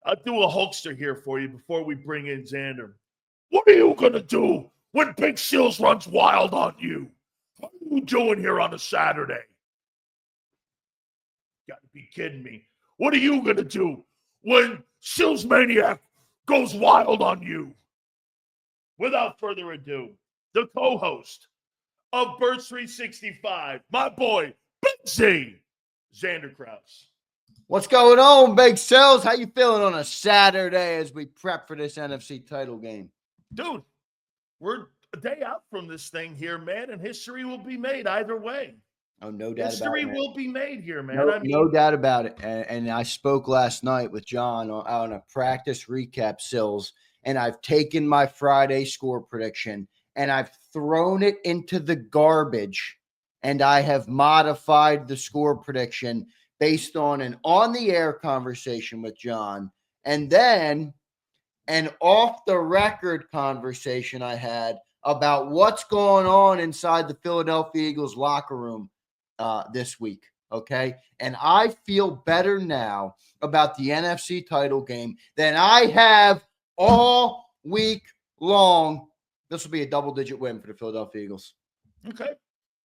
I'll do a Hulkster here for you before we bring in Zander. What are you going to do when Big Seals runs wild on you? What are you doing here on a Saturday? Got to be kidding me. What are you going to do when Seals Maniac goes wild on you? Without further ado, the co-host of Birds 365, my boy, Big Z, Zander Krause. What's going on, Big Cells? How you feeling on a Saturday as we prep for this NFC title game? Dude, we're a day out from this thing here, man, and history will be made either way. Oh, no doubt history about it. will be made here, man. No doubt about it. And I spoke last night with John on a practice recap, Sills, and I've taken my Friday score prediction and I've thrown it into the garbage, and I have modified the score prediction based on an on-the-air conversation with John, and then an off-the-record conversation I had about what's going on inside the Philadelphia Eagles locker room this week, okay? And I feel better now about the NFC title game than I have all week long. This will be a double-digit win for the Philadelphia Eagles. Okay.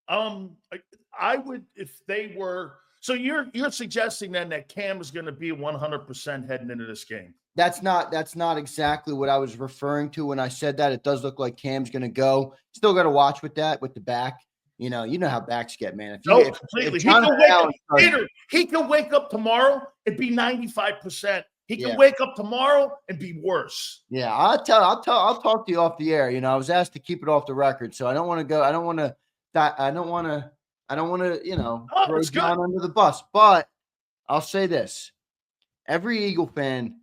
I would, if they were... So you're suggesting then that Cam is going to be 100% heading into this game? That's not exactly what I was referring to when I said that. It does look like Cam's going to go. Still got to watch with that, with the back. You know how backs get, man. Completely. He can wake up tomorrow and be 95%. He can wake up tomorrow and be worse. Yeah, I'll talk to you off the air. You know, I was asked to keep it off the record, so I don't want to go. I don't want to, throw John under the bus. But I'll say this. Every Eagle fan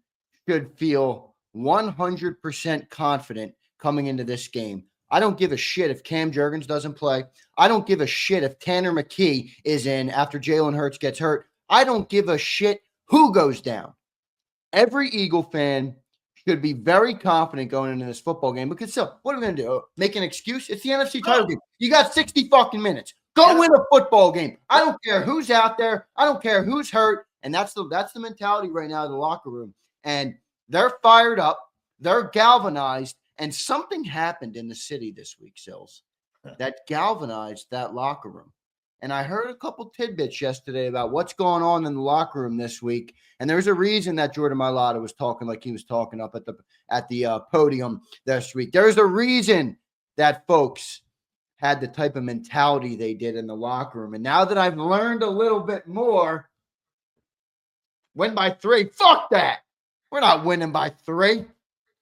should feel 100% confident coming into this game. I don't give a shit if Cam Jurgens doesn't play. I don't give a shit if Tanner McKee is in after Jalen Hurts gets hurt. I don't give a shit who goes down. Every Eagle fan should be very confident going into this football game because still, what are we going to do? Make an excuse? It's the NFC title game. You got 60 fucking minutes. Go win a football game. I don't care who's out there. I don't care who's hurt. And that's the mentality right now in the locker room. And they're fired up. They're galvanized. And something happened in the city this week, Sills, that galvanized that locker room. And I heard a couple tidbits yesterday about what's going on in the locker room this week. And there's a reason that Jordan Mailata was talking like he was talking up at the podium this week. There's a reason that folks had the type of mentality they did in the locker room. And now that I've learned a little bit more, win by 3. Fuck that. We're not winning by 3.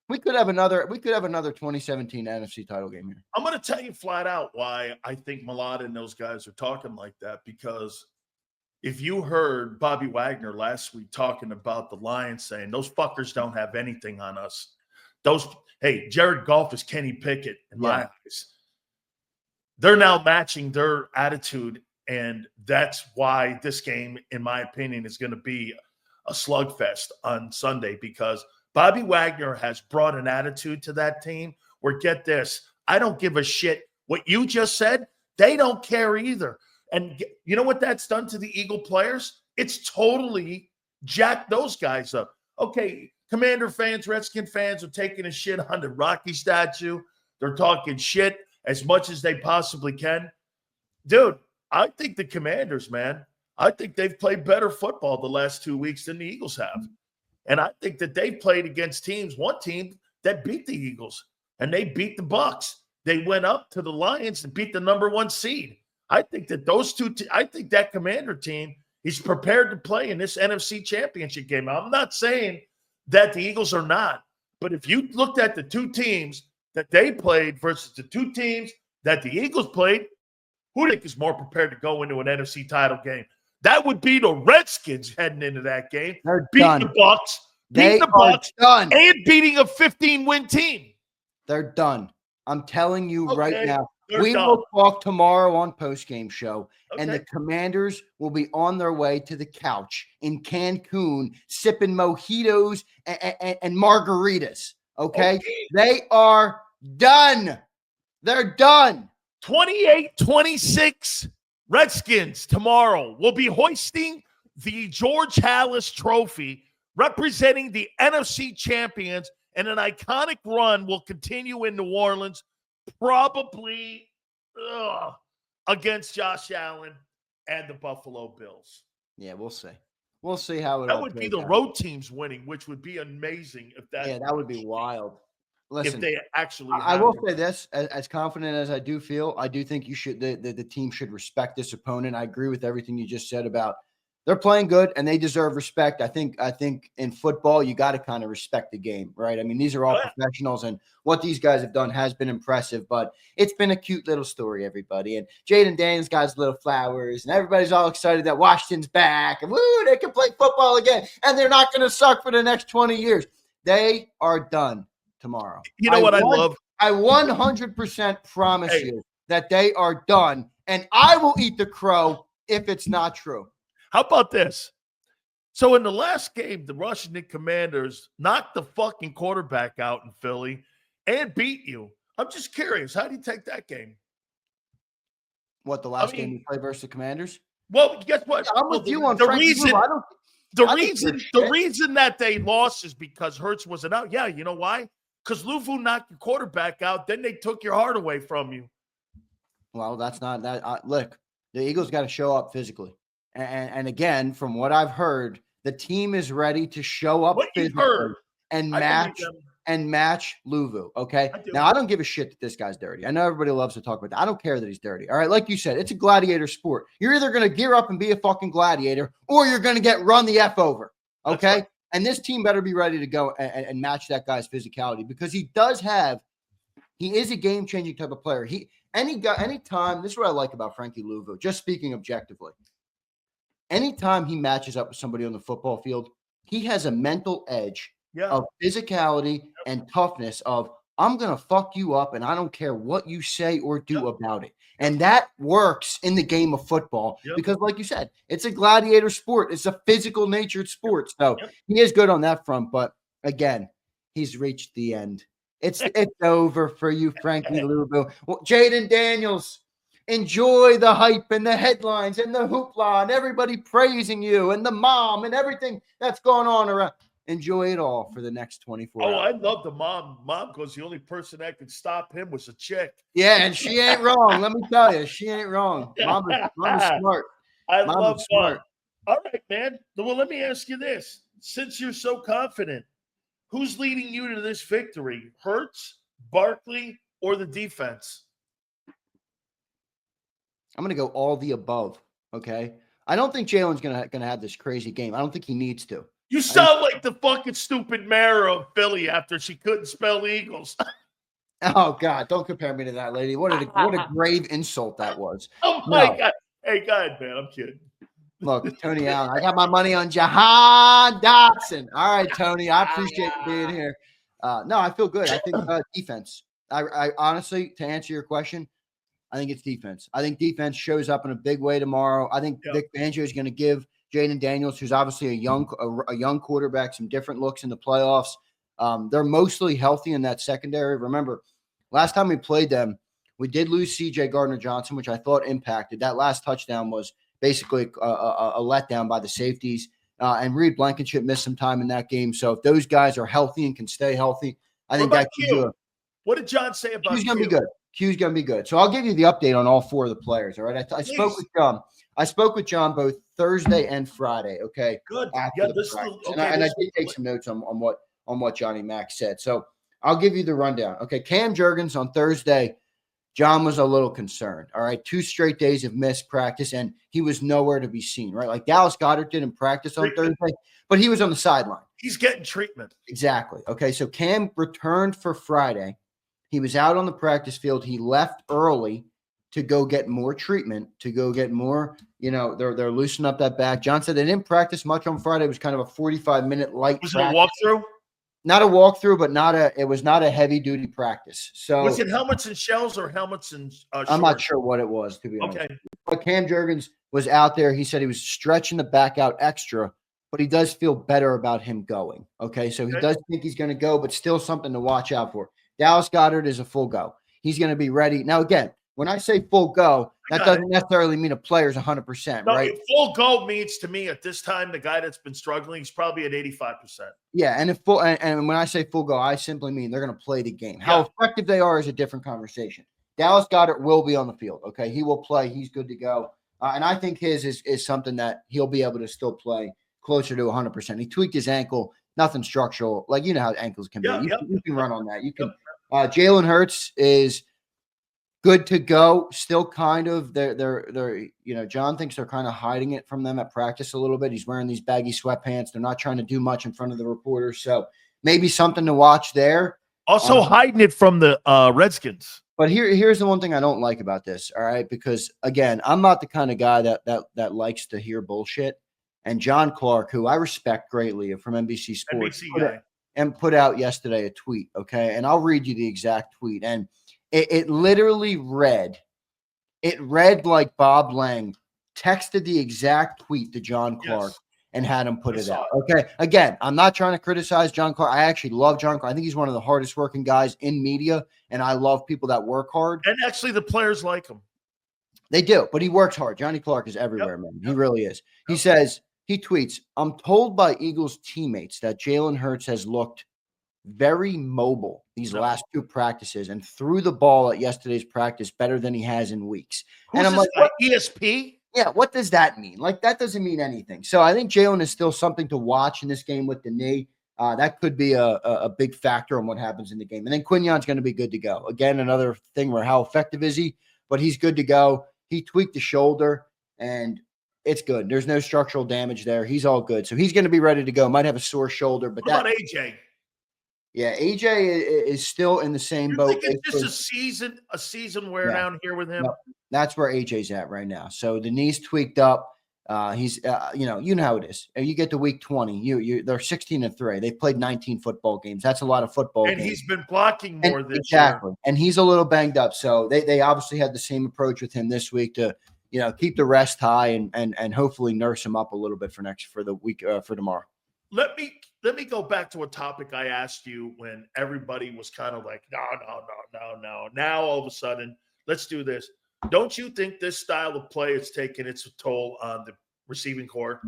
We could have another 2017 NFC title game here. I'm going to tell you flat out why I think Mailata and those guys are talking like that, because if you heard Bobby Wagner last week talking about the Lions saying those fuckers don't have anything on us. Jared Goff is Kenny Pickett in my eyes. They're now matching their attitude, and that's why this game, in my opinion, is going to be a slugfest on Sunday, because Bobby Wagner has brought an attitude to that team where, get this, I don't give a shit what you just said. They don't care either. And you know what that's done to the Eagle players? It's totally jacked those guys up. Okay, Commander fans, Redskin fans are taking a shit on the Rocky statue. They're talking shit as much as they possibly can. Dude, I think the Commanders, man, I think they've played better football the last 2 weeks than the Eagles have. And I think that they've played against one team that beat the Eagles, and they beat the Bucs. They went up to the Lions and beat the number 1 seed. I think that I think that Commander team is prepared to play in this NFC Championship game. I'm not saying that the Eagles are not, but if you looked at the 2 teams that they played versus the 2 teams that the Eagles played, who do you think is more prepared to go into an NFC title game? That would be the Redskins heading into that game. They're beating done. The Bucs, beating the Bucs, done. And beating a 15-win team. They're done. I'm telling you right now. We will talk tomorrow on postgame show, and the Commanders will be on their way to the couch in Cancun, sipping mojitos and margaritas. Okay? They are done. They're done. 28-26. Redskins tomorrow will be hoisting the George Halas Trophy representing the NFC champions, and an iconic run will continue in New Orleans, probably against Josh Allen and the Buffalo Bills. Yeah, we'll see. We'll see how it that all would be plays the out. road teams winning, which would be amazing if that. Yeah, that would be wild. Listen, if they actually. I will say this: as confident as I do feel, I do think you should. The team should respect this opponent. I agree with everything you just said about they're playing good and they deserve respect. I think in football you got to kind of respect the game, right? I mean, these are all professionals, and what these guys have done has been impressive. But it's been a cute little story, everybody. And Jaden Daniels got his little flowers, and everybody's all excited that Washington's back, and woo, they can play football again, and they're not going to suck for the next 20 years. They are done tomorrow. You know what I love? I 100% promise you that they are done, and I will eat the crow if it's not true. How about this? So in the last game, the Washington Commanders knocked the fucking quarterback out in Philly and beat you. I'm just curious. How do you take that game? What, the last game we played versus the Commanders? Well, guess what? Yeah, I'm with you on the Frankie reason. Lou. The reason that they lost is because Hurts wasn't out. Yeah, you know why? Because Luvu knocked your quarterback out. Then they took your heart away from you. Well, that's not that. Look, the Eagles got to show up physically. And again, from what I've heard, the team is ready to show up physically and match Luvu. Okay. Now, I don't give a shit that this guy's dirty. I know everybody loves to talk about that. I don't care that he's dirty. All right. Like you said, it's a gladiator sport. You're either going to gear up and be a fucking gladiator, or you're going to get run the F over. Okay. Right. And this team better be ready to go and match that guy's physicality, because he is a game-changing type of player. Anytime, this is what I like about Frankie Luvu, just speaking objectively. Anytime he matches up with somebody on the football field, he has a mental edge of physicality and toughness of, I'm going to fuck you up and I don't care what you say or do about it. And that works in the game of football because, like you said, it's a gladiator sport. It's a physical natured sport. So he is good on that front. But again, he's reached the end. It's over for you, Frankie Luvu. Well, Jaden Daniels, enjoy the hype and the headlines and the hoopla and everybody praising you and the mom and everything that's going on around. Enjoy it all for the next 24 hours. Oh, I love the mom. Mom goes, the only person that could stop him was a chick. Yeah, and she ain't wrong. Let me tell you, she ain't wrong. Mom is smart. I love smart. All right, man. Well, let me ask you this. Since you're so confident, who's leading you to this victory? Hurts, Barkley, or the defense? I'm going to go all the above, okay? I don't think Jalen's going to have this crazy game. I don't think he needs to. You sound like the fucking stupid mayor of Philly after she couldn't spell Eagles. Oh, God, don't compare me to that lady. What a grave insult that was. Oh, my God. Hey, go ahead, man. I'm kidding. Look, Tony Allen, I got my money on Jahan Dotson. All right, Tony, I appreciate you being here. No, I feel good. I think defense. I honestly, to answer your question, I think it's defense. I think defense shows up in a big way tomorrow. I think Vic Fangio is going to give Jaden Daniels, who's obviously a young quarterback, some different looks in the playoffs. They're mostly healthy in that secondary. Remember, last time we played them, we did lose C.J. Gardner-Johnson, which I thought impacted. That last touchdown was basically a letdown by the safeties. And Reed Blankenship missed some time in that game. So if those guys are healthy and can stay healthy, I think that can do it. What did John say about Q's going to be good? Q's going to be good. So I'll give you the update on all four of the players. All right. I spoke with John. I spoke with John both Thursday and Friday. Okay. Good. I did take some notes on what Johnny Mack said. So I'll give you the rundown. Okay. Cam Jurgens on Thursday, John was a little concerned. All right. 2 straight days of missed practice, and he was nowhere to be seen, right? Like Dallas Goedert didn't practice on Thursday, but he was on the sideline. He's getting treatment. Exactly. Okay. So Cam returned for Friday. He was out on the practice field. He left early to go get more treatment, to go get more, they're loosening up that back. John said they didn't practice much on Friday. It was kind of a 45-minute light Was practice. it a walkthrough? Not a walkthrough, but it was not a heavy-duty practice. So was it helmets and shells or helmets and I'm not sure what it was, to be honest. Okay. But Cam Jurgens was out there. He said he was stretching the back out extra, but he does feel better about him going. Okay, so he does think he's going to go, but still something to watch out for. Dallas Goedert is a full go. He's going to be ready. Now, again, when I say full go, That doesn't necessarily mean a player's 100%, no, right? Full go means to me at this time, the guy that's been struggling, he's probably at 85%. Yeah, and and when I say full go, I simply mean they're going to play the game. How effective they are is a different conversation. Dallas Goedert will be on the field. Okay, he will play. He's good to go. And I think his is something that he'll be able to still play closer to 100%. He tweaked his ankle, nothing structural. Like, you know how ankles can be. You can run on that. You can. Jalen Hurts is good to go. Still kind of they're John thinks they're kind of hiding it from them at practice a little bit. He's wearing these baggy sweatpants. They're not trying to do much in front of the reporters. So maybe something to watch there. Also hiding it from the Redskins. But here's the one thing I don't like about this, all right? Because, again, I'm not the kind of guy that likes to hear bullshit. And John Clark, who I respect greatly from NBC Sports, put out yesterday a tweet, okay? And I'll read you the exact tweet. And it literally read like Bob Lang texted the exact tweet to John Clark and had him put it out. Okay. Again, I'm not trying to criticize John Clark. I actually love John Clark. I think he's one of the hardest working guys in media, and I love people that work hard. And actually, the players like him. They do, but he works hard. Johnny Clark is everywhere, man. He really is. He says, he tweets, "I'm told by Eagles teammates that Jalen Hurts has looked very mobile these last two practices and threw the ball at yesterday's practice better than he has in weeks." And I'm like, what? ESP? Yeah, what does that mean? Like, that doesn't mean anything. So I think Jalen is still something to watch in this game with the knee. That could be a big factor on what happens in the game. And then Quignon's going to be good to go. Again, another thing where how effective is he? But he's good to go. He tweaked the shoulder, and it's good. There's no structural damage there. He's all good. So he's going to be ready to go. Might have a sore shoulder. But what about AJ? Yeah, AJ is still in the same boat. It's just a season wear down here with him. No, that's where AJ's at right now. So the knee's tweaked up. He's you know how it is. You get to week 20. They're 16-3. They've played 19 football games. That's a lot of football games. And he's been blocking more this year. And he's a little banged up. So they obviously had the same approach with him this week to keep the rest high and hopefully nurse him up a little bit for the week for tomorrow. Let me go back to a topic I asked you when everybody was kind of like, no. Now, all of a sudden, let's do this. Don't you think this style of play is taking its toll on the receiving core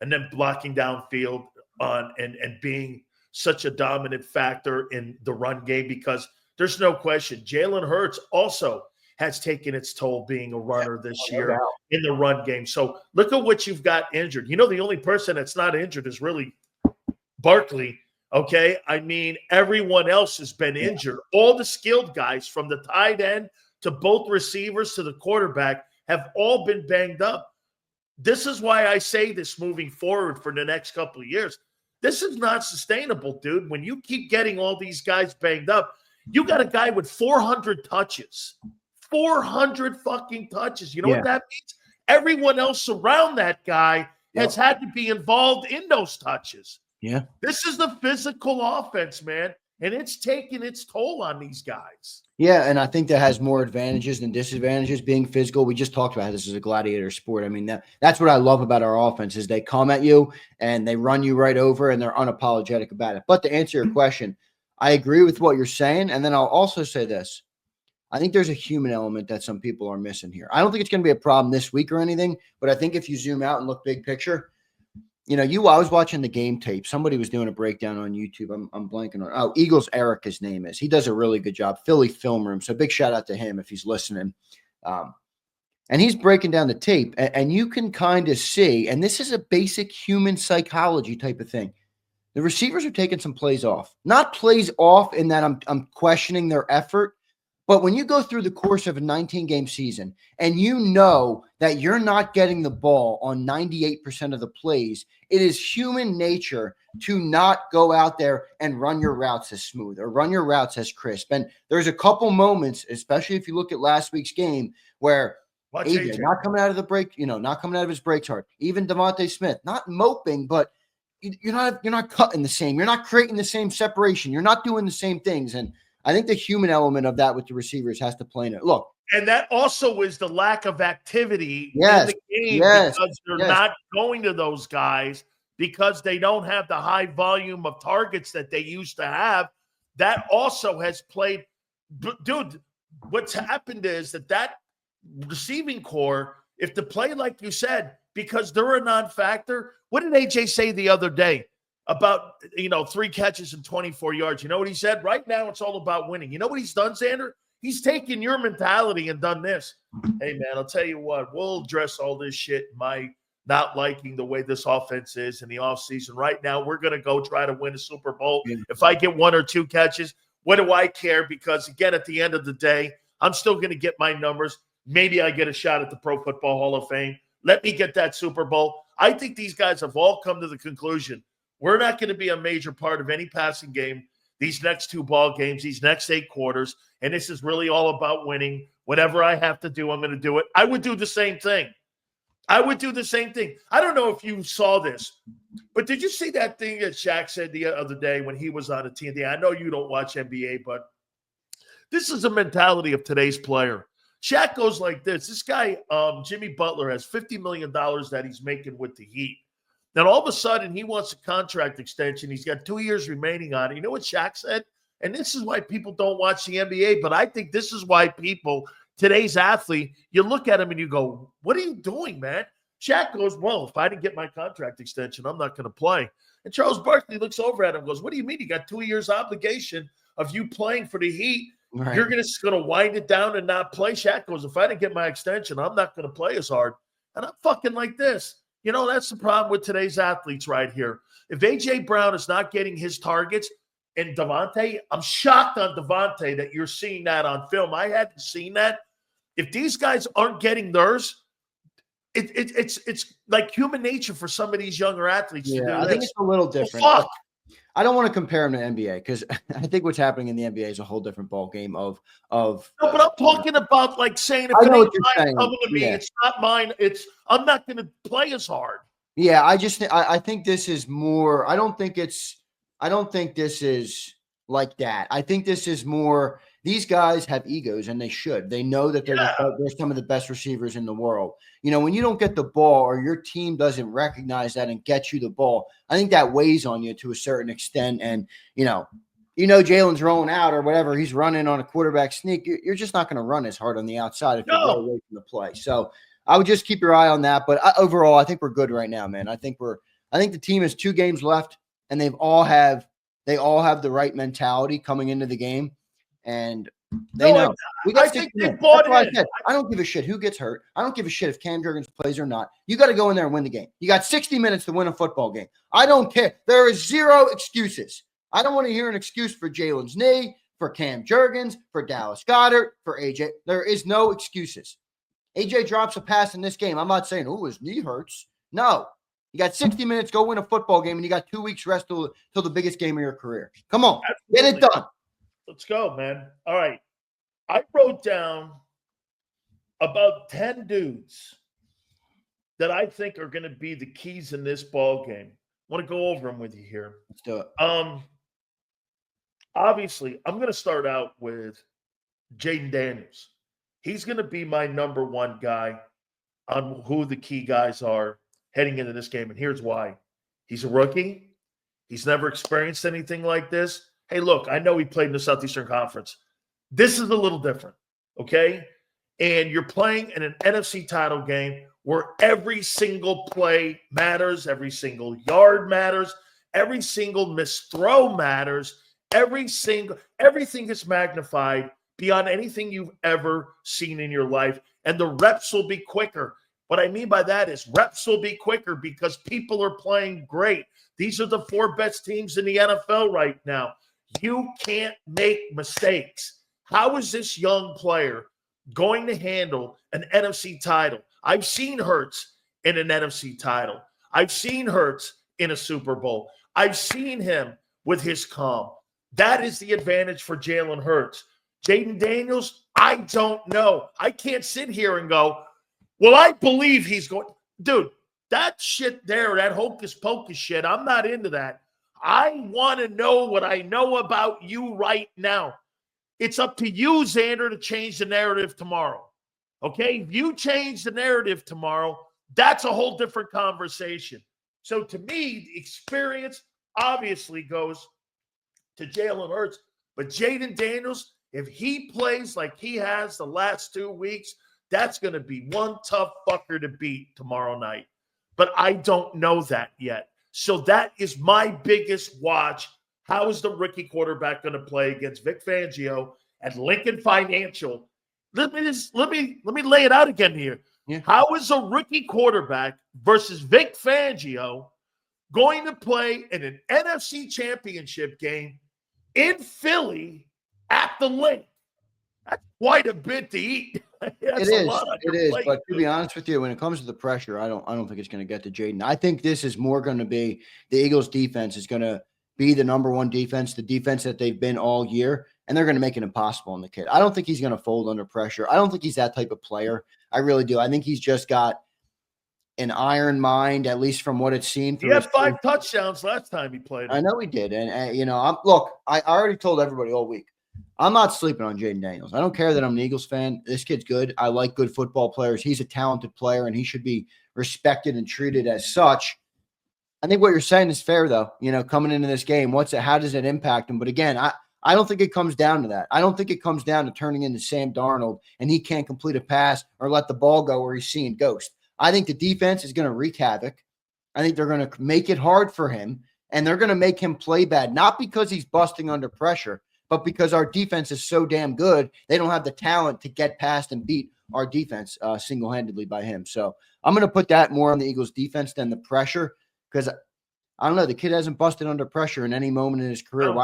and then blocking downfield and being such a dominant factor in the run game? Because there's no question, Jalen Hurts also has taken its toll being a runner this year in the run game. So look at what you've got injured. The only person that's not injured is really Barkley, okay? I mean, everyone else has been injured. All the skilled guys from the tight end to both receivers to the quarterback have all been banged up. This is why I say this moving forward for the next couple of years. This is not sustainable, dude. When you keep getting all these guys banged up, you got a guy with 400 touches. 400 fucking touches. You know what that means? Everyone else around that guy has had to be involved in those touches. Yeah. This is the physical offense, man, and it's taking its toll on these guys. Yeah, and I think that has more advantages than disadvantages being physical. We just talked about how this is a gladiator sport. I mean, that's what I love about our offense is they come at you and they run you right over and they're unapologetic about it. But to answer your question, I agree with what you're saying, and then I'll also say this. I think there's a human element that some people are missing here. I don't think it's going to be a problem this week or anything, but I think if you zoom out and look big picture, I was watching the game tape. Somebody was doing a breakdown on YouTube. I'm blanking on. Eagles Eric, his name is. He does a really good job. Philly Film Room. So big shout out to him if he's listening. And he's breaking down the tape, and you can kind of see, and this is a basic human psychology type of thing. The receivers are taking some plays off. Not plays off in that I'm questioning their effort, but when you go through the course of a 19-game season and you know that you're not getting the ball on 98% of the plays, it is human nature to not go out there and run your routes as smooth or run your routes as crisp. And there's a couple moments, especially if you look at last week's game, where AJ not coming out of the break, not coming out of his breaks hard. Even Devontae Smith, not moping, but you're not cutting the same. You're not creating the same separation. You're not doing the same things. And I think the human element of that with the receivers has to play in it. Look. And that also is the lack of activity in the game because they're not going to those guys because they don't have the high volume of targets that they used to have. That also has played. Dude, what's happened is that receiving core, if to play like you said, because they're a non-factor. What did AJ say the other day about, 3 catches and 24 yards? You know what he said? Right now, it's all about winning. You know what he's done, Zander? He's taken your mentality and done this. Hey, man, I'll tell you what. We'll address all this shit, my not liking the way this offense is in the offseason. Right now, we're going to go try to win a Super Bowl. If I get 1 or 2 catches, what do I care? Because, again, at the end of the day, I'm still going to get my numbers. Maybe I get a shot at the Pro Football Hall of Fame. Let me get that Super Bowl. I think these guys have all come to the conclusion we're not going to be a major part of any passing game these next 2 ball games, these next 8 quarters, and this is really all about winning. Whatever I have to do, I'm going to do it. I would do the same thing. I don't know if you saw this, but did you see that thing that Shaq said the other day when he was on a TNT? I know you don't watch NBA, but this is a mentality of today's player. Shaq goes like this. This guy, Jimmy Butler, has $50 million that he's making with the Heat. Then all of a sudden, he wants a contract extension. He's got 2 years remaining on it. You know what Shaq said? And this is why people don't watch the NBA, but I think this is why people, today's athlete, you look at him and you go, what are you doing, man? Shaq goes, well, if I didn't get my contract extension, I'm not going to play. And Charles Barkley looks over at him and goes, what do you mean? You got 2 years obligation of you playing for the Heat. Right. You're going to wind it down and not play. Shaq goes, if I didn't get my extension, I'm not going to play as hard. And I'm fucking like this. That's the problem with today's athletes right here. If A.J. Brown is not getting his targets, and Devontae, I'm shocked on Devontae that you're seeing that on film. I hadn't seen that. If these guys aren't getting theirs, it's like human nature for some of these younger athletes to do this. I think it's a little different. Well, fuck. I don't want to compare him to NBA because I think what's happening in the NBA is a whole different ball game of. No, but I'm talking about like saying if it ain't mine coming to me, it's not mine. I'm not going to play as hard. Yeah, I think this is more. I don't think this is like that. I think this is more. These guys have egos, and they should. They know that they're some of the best receivers in the world. When you don't get the ball or your team doesn't recognize that and get you the ball, I think that weighs on you to a certain extent. And, Jalen's rolling out or whatever, he's running on a quarterback sneak. You're just not going to run as hard on the outside if you're away from the play. So I would just keep your eye on that. But overall, I think we're good right now, man. I think the team has 2 games left, and they all have the right mentality coming into the game. And they know. I think they bought in. I don't give a shit who gets hurt. I don't give a shit if Cam Jurgens plays or not. You got to go in there and win the game. You got 60 minutes to win a football game. I don't care. There is 0 excuses. I don't want to hear an excuse for Jalen's knee, for Cam Jurgens, for Dallas Goedert, for AJ. There is no excuses. AJ drops a pass in this game. I'm not saying, his knee hurts. No. You got 60 minutes, go win a football game, and you got 2 weeks rest till the biggest game of your career. Come on. Absolutely. Get it done. Let's go, man. All right. I wrote down about 10 dudes that I think are going to be the keys in this ball game. I want to go over them with you here. Let's do it. Obviously, I'm going to start out with Jaden Daniels. He's going to be my number 1 guy on who the key guys are heading into this game, and here's why. He's a rookie. He's never experienced anything like this. Hey, look, I know he played in the Southeastern Conference. This is a little different, okay? And you're playing in an NFC title game where every single play matters, every single yard matters, every single missed throw matters, everything is magnified beyond anything you've ever seen in your life, and the reps will be quicker. What I mean by that is reps will be quicker because people are playing great. These are the 4 best teams in the NFL right now. You can't make mistakes. How is this young player going to handle an NFC title? I've seen Hurts in an NFC title. I've seen Hurts in a Super Bowl. I've seen him with his calm. That is the advantage for Jalen Hurts. Jaden Daniels, I don't know. I can't sit here and go, well, I believe he's going. Dude, that shit there, that hocus pocus shit, I'm not into that. I want to know what I know about you right now. It's up to you, Zander, to change the narrative tomorrow. Okay? If you change the narrative tomorrow, that's a whole different conversation. So to me, the experience obviously goes to Jalen Hurts. But Jaden Daniels, if he plays like he has the last 2 weeks, That's going to be one tough fucker to beat tomorrow night. But I don't know that yet. So that is my biggest watch. How is the rookie quarterback going to play against Vic Fangio at Lincoln Financial? Let me lay it out again here. Yeah. How is a rookie quarterback versus Vic Fangio going to play in an NFC Championship game in Philly at the Link? That's quite a bit to eat. It is. But to be honest with you, when it comes to the pressure, I don't think it's going to get to Jaden. I think this is more going to be the Eagles' defense is going to be the number one defense, the defense that they've been all year, and they're going to make it impossible on the kid. I don't think he's going to fold under pressure. I don't think he's that type of player. I really do. I think he's just got an iron mind, at least from what it seemed. He had 5 touchdowns last time he played. I know he did. And you know, I already told everybody all week, I'm not sleeping on Jaden Daniels. I don't care that I'm an Eagles fan. This kid's good. I like good football players. He's a talented player, and he should be respected and treated as such. I think what you're saying is fair, though. You know, coming into this game, how does it impact him? But again, I don't think it comes down to that. I don't think it comes down to turning into Sam Darnold and he can't complete a pass or let the ball go where he's seeing ghosts. I think the defense is going to wreak havoc. I think they're going to make it hard for him, and they're going to make him play bad, not because he's busting under pressure, but because our defense is so damn good, they don't have the talent to get past and beat our defense single-handedly by him. So I'm going to put that more on the Eagles' defense than the pressure, because I don't know, the kid hasn't busted under pressure in any moment in his career.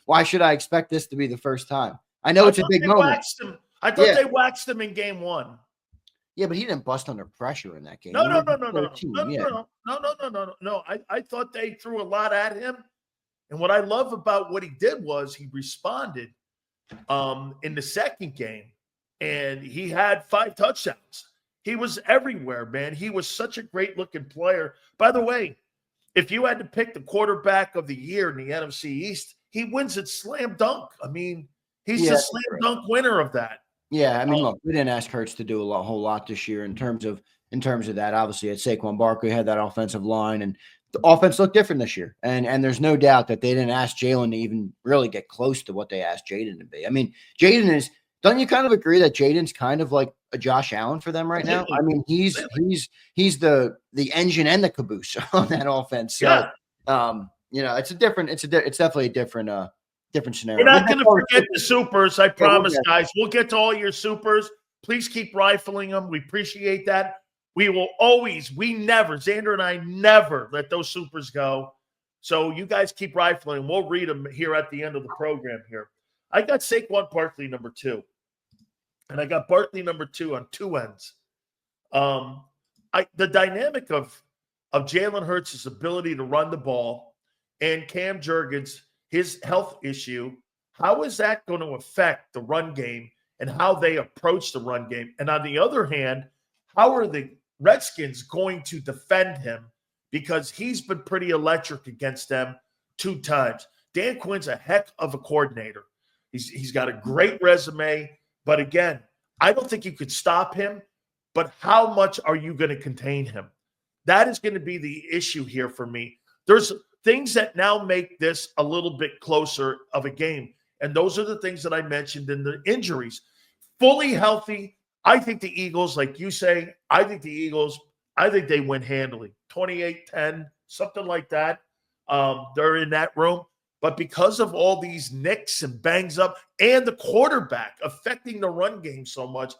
Why should I expect this to be the first time? I know it's a big moment. I thought they waxed him in game 1. Yeah, but he didn't bust under pressure in that game. No. I thought they threw a lot at him. And what I love about what he did was he responded in the second game, and he had 5 touchdowns. He was everywhere, man. He was such a great-looking player. By the way, if you had to pick the quarterback of the year in the NFC East, he wins it slam dunk. I mean, he's the slam dunk winner of that. Yeah, I mean, look, we didn't ask Hurts to do a whole lot this year in terms of that. Obviously, at Saquon Barkley had that offensive line, and the offense looked different this year. And there's no doubt that they didn't ask Jalen to even really get close to what they asked Jaden to be. I mean, Jaden is. Don't you kind of agree that Jaden's kind of like a Josh Allen for them right now? I mean, he's the engine and the caboose on that offense. So, you know, it's definitely a different scenario. We're not going to forget the supers. I promise, guys. We'll get to all your supers. Please keep rifling them. We appreciate that. We will always, Zander and I never let those supers go. So you guys keep rifling them. We'll read them here at the end of the program here. I got Saquon Barkley number 2. And I got Barkley number 2 on 2 ends. The dynamic of Jalen Hurts' ability to run the ball and Cam Jurgens, his health issue, how is that going to affect the run game and how they approach the run game? And on the other hand, how are the Redskins going to defend him? Because he's been pretty electric against them 2 times. Dan Quinn's a heck of a coordinator. He's got a great resume. But again, I don't think you could stop him. But how much are you going to contain him? That is going to be the issue here for me. There's things that now make this a little bit closer of a game. And those are the things that I mentioned in the injuries. Fully healthy, I think the Eagles, like you say, I think they win handily. 28-10, something like that. They're in that room. But because of all these nicks and bangs up and the quarterback affecting the run game so much,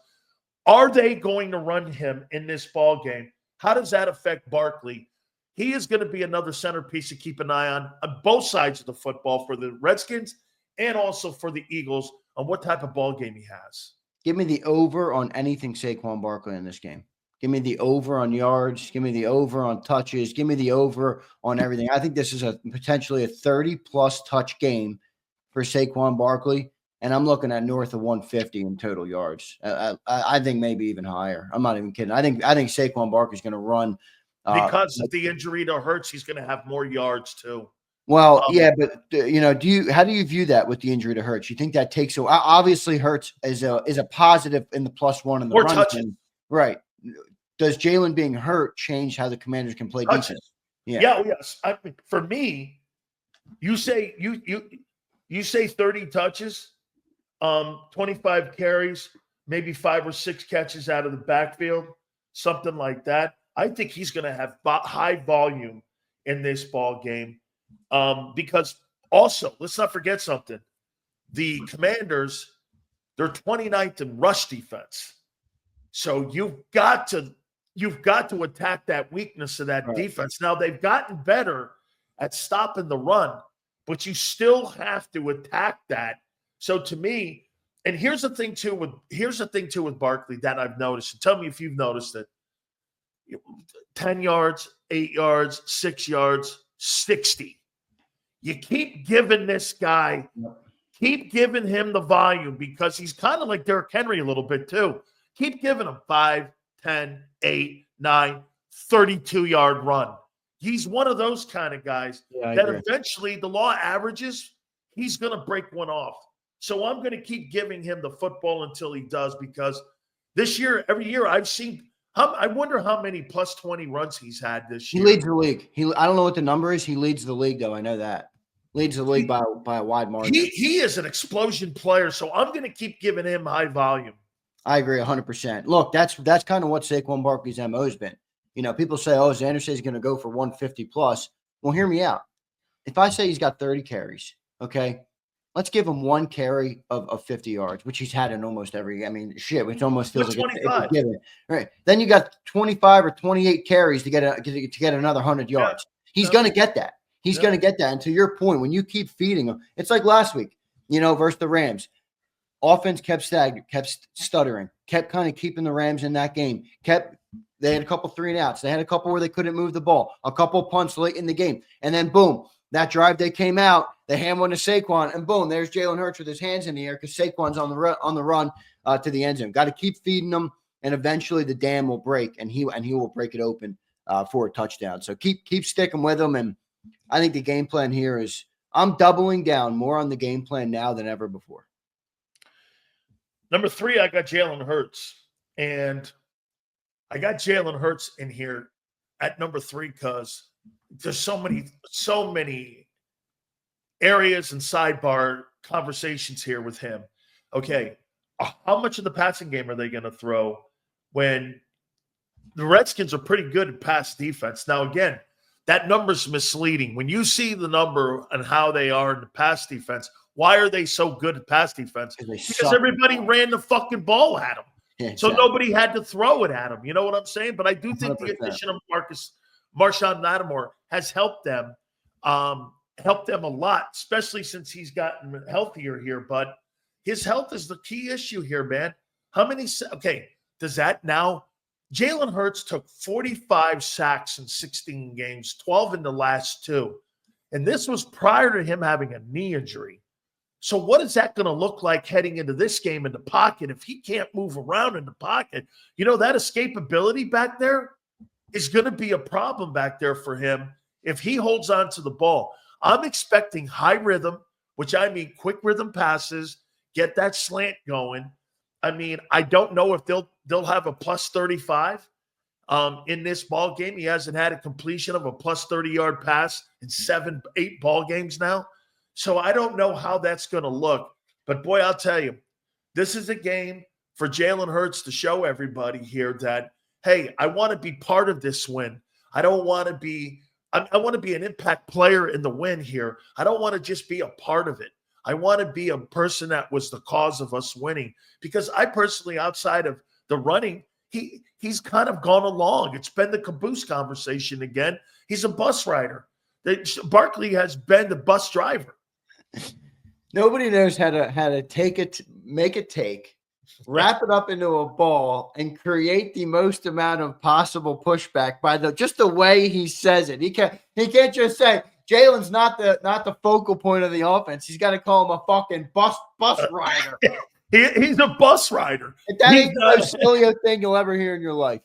are they going to run him in this ball game? How does that affect Barkley? He is going to be another centerpiece to keep an eye on both sides of the football for the Redskins and also for the Eagles on what type of ball game he has. Give me the over on anything Saquon Barkley in this game. Give me the over on yards. Give me the over on touches. Give me the over on everything. I think this is potentially a 30-plus touch game for Saquon Barkley, and I'm looking at north of 150 in total yards. I think maybe even higher. I'm not even kidding. I think Saquon Barkley's going to run. Because of the injury to Hurts, he's going to have more yards too. Well, yeah, but you know, how do you view that with the injury to Hurts? You think that takes away? Obviously, Hurts is a positive in the +1 in the run game, right? Does Jalen being hurt change how the Commanders can play defense? Yeah. Yes. For me, you say 30 touches, 25 carries. maybe 5 or 6 catches out of the backfield, something like that. I think he's going to have high volume in this ball game because also, let's not forget something. The Commanders, they're 29th in rush defense. So you've got to attack that weakness of that defense. Now, they've gotten better at stopping the run, but you still have to attack that. So to me, and here's the thing too with Barkley that I've noticed. And tell me if you've noticed it. 10 yards, 8 yards, 6 yards, 60. You keep giving this guy, keep giving him the volume because he's kind of like Derrick Henry a little bit too. Keep giving him 5, 10, 8, 9, 32-yard run. He's one of those kind of guys that eventually the law averages, he's going to break one off. So I'm going to keep giving him the football until he does because this year, every year I've seen I wonder how many plus 20 runs he's had this year. He leads the league. I don't know what the number is. He leads the league, though. I know that. Leads the league by a wide margin. He is an explosion player, so I'm going to keep giving him high volume. I agree 100%. Look, that's kind of what Saquon Barkley's MO has been. You know, people say, oh, Zander says he's going to go for 150 plus. Well, hear me out. If I say he's got 30 carries, okay, let's give him one carry of 50 yards, which he's had in almost every. I mean, shit, which almost feels like 25. It's a given. Right. Then you got 25 or 28 carries to get another 100 yards. He's going to get that. He's going to get that. And to your point, when you keep feeding him, it's like last week, you know, versus the Rams. Offense kept stagnant, kept stuttering, kept kind of keeping the Rams in that game. They had a couple 3-and-outs. They had a couple where they couldn't move the ball, a couple punts late in the game. And then, boom, that drive they came out, they hand one to Saquon, and boom, there's Jalen Hurts with his hands in the air because Saquon's on the run to the end zone. Got to keep feeding them, and eventually the dam will break, and he will break it open for a touchdown. So keep sticking with him, and I think the game plan here is I'm doubling down more on the game plan now than ever before. Number 3, I got Jalen Hurts, and I got Jalen Hurts in here at number 3 because there's so many areas and sidebar conversations here with him. Okay, how much of the passing game are they going to throw when the Redskins are pretty good at pass defense? Now, again, that number's misleading. When you see the number and how they are in the pass defense, why are they so good at pass defense? Because everybody ran the fucking ball at them. Yeah, exactly. So nobody had to throw it at them. You know what I'm saying? But I do think 100%. The addition of Marshawn Lattimore has helped them a lot, especially since he's gotten healthier here. But his health is the key issue here, man. Does that now – Jalen Hurts took 45 sacks in 16 games, 12 in the last 2. And this was prior to him having a knee injury. So what is that going to look like heading into this game in the pocket if he can't move around in the pocket? You know, that escapability back there is going to be a problem back there for him if he holds on to the ball. I'm expecting high rhythm, which I mean quick rhythm passes, get that slant going. I mean, I don't know if they'll have a plus 35 in this ball game. He hasn't had a completion of a plus 30-yard pass in 7-8 ball games now. So I don't know how that's going to look. But, boy, I'll tell you, this is a game for Jalen Hurts to show everybody here that, hey, I want to be part of this win. I don't want to be – I want to be an impact player in the win here. I don't want to just be a part of it. I want to be a person that was the cause of us winning. Because I personally, outside of the running, he's kind of gone along. It's been the caboose conversation again. He's a bus rider. Barkley has been the bus driver. Nobody knows how to take it, make a take, wrap it up into a ball, and create the most amount of possible pushback by just the way he says it. He can't just say Jalen's not the focal point of the offense. He's got to call him a fucking bus rider. He's a bus rider. That ain't the most Sileo thing you'll ever hear in your life.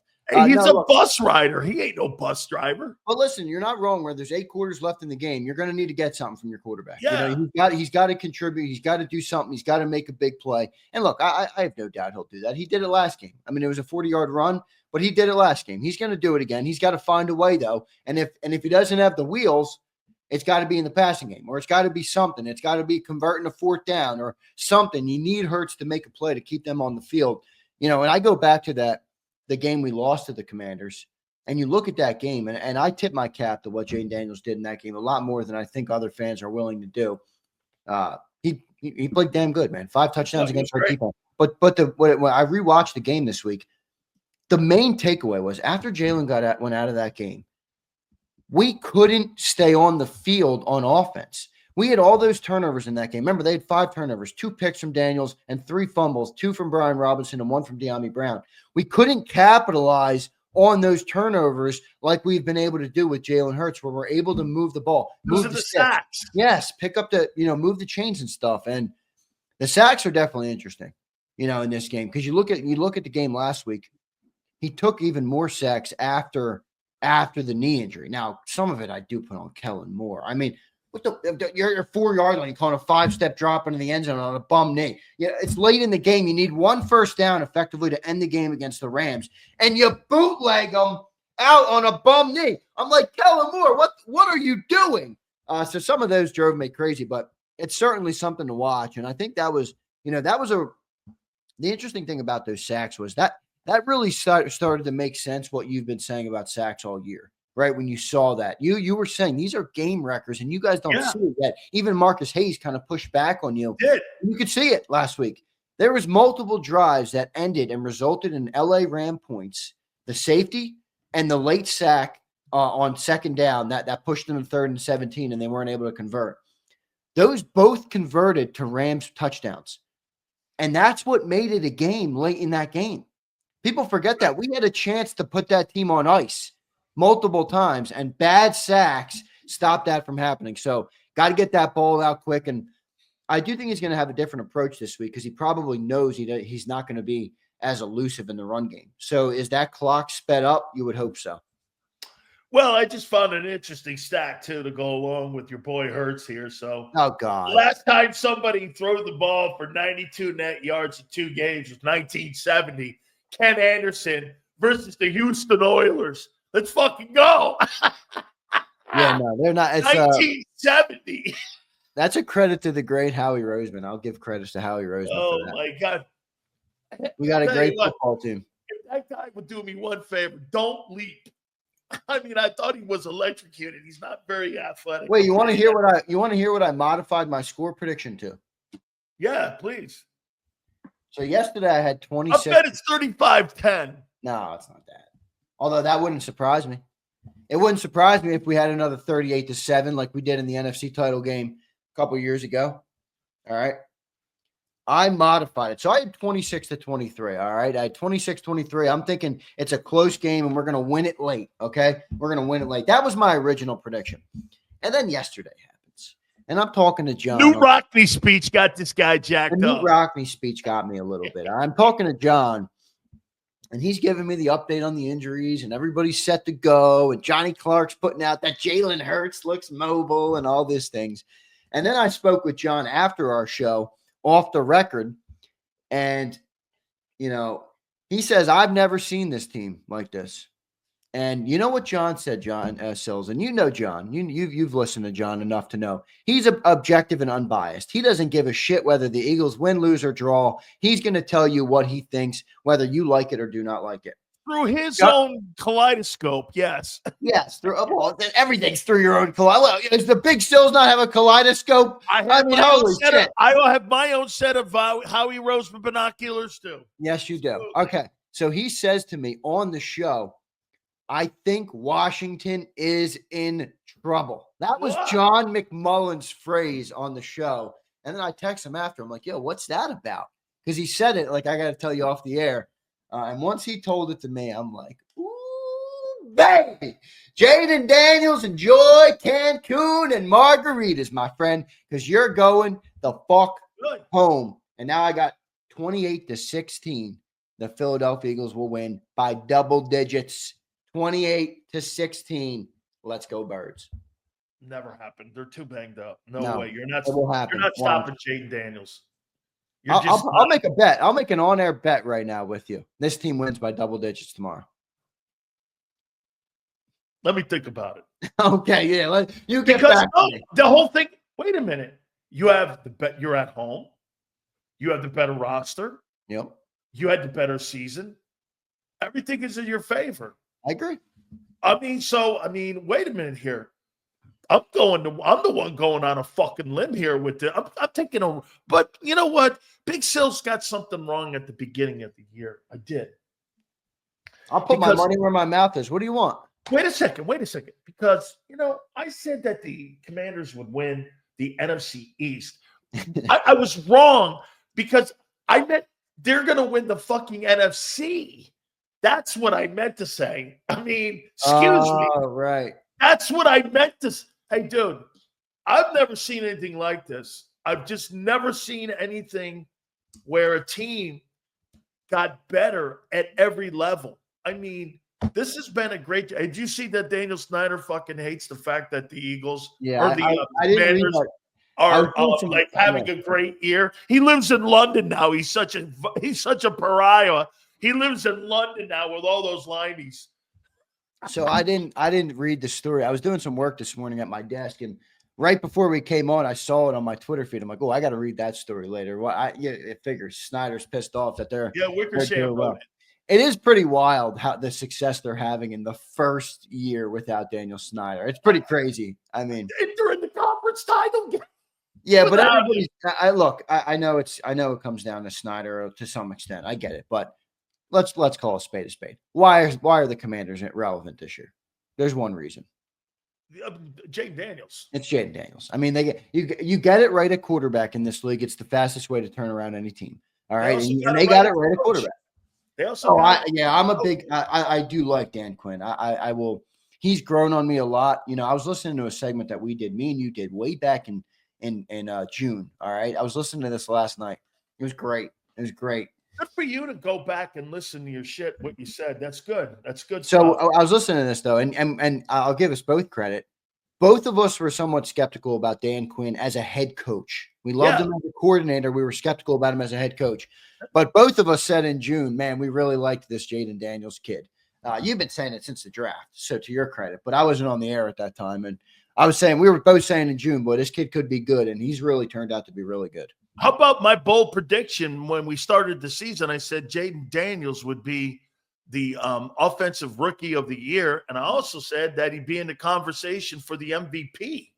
He's a bus rider. He ain't no bus driver. But listen, you're not wrong. Where there's 8 quarters left in the game, you're going to need to get something from your quarterback. Yeah. You know, he's got to contribute. He's got to do something. He's got to make a big play. And look, I have no doubt he'll do that. He did it last game. I mean, it was a 40-yard run, but he did it last game. He's going to do it again. He's got to find a way, though. And if he doesn't have the wheels, It's got to be in the passing game, or it's got to be something. It's got to be converting a fourth down or something. You need Hurts to make a play to keep them on the field. And I go back to the game we lost to the Commanders, and you look at that game, and I tip my cap to what Jaden Daniels did in that game a lot more than I think other fans are willing to do. He played damn good, man. 5 touchdowns against our defense. But when I rewatched the game this week, the main takeaway was after Jalen went out of that game, we couldn't stay on the field on offense. We had all those turnovers in that game. Remember, they had 5 turnovers, 2 picks from Daniels and 3 fumbles, 2 from Brian Robinson and 1 from De'Ami Brown. We couldn't capitalize on those turnovers like we've been able to do with Jalen Hurts, where we're able to move the ball. Move the sacks. Yes, pick up move the chains and stuff. And the sacks are definitely interesting, in this game. Because you look at the game last week, he took even more sacks after the knee injury. Now, some of it I do put on Kellen Moore. I mean, your 4-yard line, calling a 5-step drop into the end zone on a bum knee. Yeah, it's late in the game. You need 1 first down effectively to end the game against the Rams, and you bootleg them out on a bum knee. I'm like, Kellen Moore, what are you doing? So some of those drove me crazy, but it's certainly something to watch. And I think that was the interesting thing about those sacks was that really started to make sense what you've been saying about sacks all year. Right, when you saw that, you were saying these are game wreckers, and you guys don't see it yet. Even Marcus Hayes kind of pushed back on you. You could see it last week. There was multiple drives that ended and resulted in LA Ram points, the safety and the late sack on second down that pushed them to 3rd and 17, and they weren't able to convert. Those both converted to Rams touchdowns, and that's what made it a game late in that game. People forget that we had a chance to put that team on ice multiple times, and bad sacks stopped that from happening. So got to get that ball out quick. And I do think he's going to have a different approach this week because he probably knows he's not going to be as elusive in the run game. So is that clock sped up? You would hope so. Well, I just found an interesting stat, too, to go along with your boy Hurts here. So, oh, God. Last time somebody threw the ball for 92 net yards in 2 games was 1970. Ken Anderson versus the Houston Oilers. Let's fucking go. Yeah, no, they're not. It's 1970. That's a credit to the great Howie Roseman. I'll give credits to Howie Roseman. Oh, for that. my God. We got a great football team. If that guy would do me one favor, don't leap. I mean, I thought he was electrocuted. He's not very athletic. Wait, you want to hear what I modified my score prediction to? Yeah, please. So yesterday I had 26. I bet it's 35-10. No, it's not that. Although that wouldn't surprise me. It wouldn't surprise me if we had another 38-7 like we did in the NFC title game a couple years ago. All right. I modified it. So I had 26-23. All right. I had 26-23. I'm thinking it's a close game and we're going to win it late. Okay. We're going to win it late. That was my original prediction. And then yesterday happens. And I'm talking to John. New Rockney speech got this guy jacked up. The New Rockney speech got me a little bit. I'm talking to John. And he's giving me the update on the injuries, and everybody's set to go. And Johnny Clark's putting out that Jalen Hurts looks mobile and all these things. And then I spoke with John after our show off the record. And, he says, I've never seen this team like this. And you know what John said, John Sills, and John, you've listened to John enough to know he's objective and unbiased. He doesn't give a shit whether the Eagles win, lose, or draw. He's going to tell you what he thinks, whether you like it or do not like it. Through his own kaleidoscope, yes. Yes, everything's through your own kaleidoscope. Does the Big Sills not have a kaleidoscope? I mean, holy shit. I have my own set of Howie Roseman binoculars, too. Yes, you do. Okay, so he says to me on the show, I think Washington is in trouble. That was John McMullen's phrase on the show. And then I text him after. I'm like, yo, what's that about? Because he said it like I got to tell you off the air. And once he told it to me, I'm like, ooh, baby. Jaden Daniels, enjoy Cancun and margaritas, my friend, because you're going the fuck home. And now I got 28-16. The Philadelphia Eagles will win by double digits. 28-16. Let's go, Birds. Never happened. They're too banged up. No way. You're not stopping Jaden Daniels. I'll make a bet. I'll make an on-air bet right now with you. This team wins by double digits tomorrow. Let me think about it. Okay, yeah. You get Because back to me. the whole thing. Wait a minute. You have you're at home. You have the better roster. Yep. You had the better season. Everything is in your favor. I agree. Wait a minute here. I'm the one going on a fucking limb here with the. I'm taking a. But you know what? Big Sil's got something wrong at the beginning of the year. I did. I'll put my money where my mouth is. What do you want? Wait a second. Because I said that the Commanders would win the NFC East. I was wrong because I meant they're going to win the fucking NFC. That's what I meant to say. I mean, excuse me. Right. That's what I meant to say. Hey, dude, I've never seen anything like this. I've just never seen anything where a team got better at every level. I mean, this has been a great. Did you see that Daniel Snyder fucking hates the fact that the Eagles I didn't read that. Are having a great year? He lives in London now. He's such a pariah. He lives in London now with all those lineys. So I didn't read the story. I was doing some work this morning at my desk, and right before we came on, I saw it on my Twitter feed. I'm like, oh, I got to read that story later. Well, it figures Snyder's pissed off that they're Wickersham wrote it. It is pretty wild how the success they're having in the first year without Daniel Snyder. It's pretty crazy. I mean, they're in the conference title game. Yeah, but everybody. I know it comes down to Snyder to some extent. I get it, but let's call a spade a spade. Why are the Commanders relevant this year? There's one reason. Jaden Daniels. It's Jaden Daniels. I mean, you get it right at quarterback in this league. It's the fastest way to turn around any team. All right, and they got it right at quarterback. I do like Dan Quinn. I will. He's grown on me a lot. I was listening to a segment that we did, me and you did way back in June. All right, I was listening to this last night. It was great. Good for you to go back and listen to your shit. What you said. That's good. So stuff. I was listening to this though, and I'll give us both credit. Both of us were somewhat skeptical about Dan Quinn as a head coach. We loved him as a coordinator. We were skeptical about him as a head coach. But both of us said in June, man, we really liked this Jaden Daniels kid. You've been saying it since the draft, so to your credit. But I wasn't on the air at that time, and we were both saying in June, boy, this kid could be good, and he's really turned out to be really good. How about my bold prediction when we started the season? I said Jaden Daniels would be the offensive rookie of the year, and I also said that he'd be in the conversation for the MVP.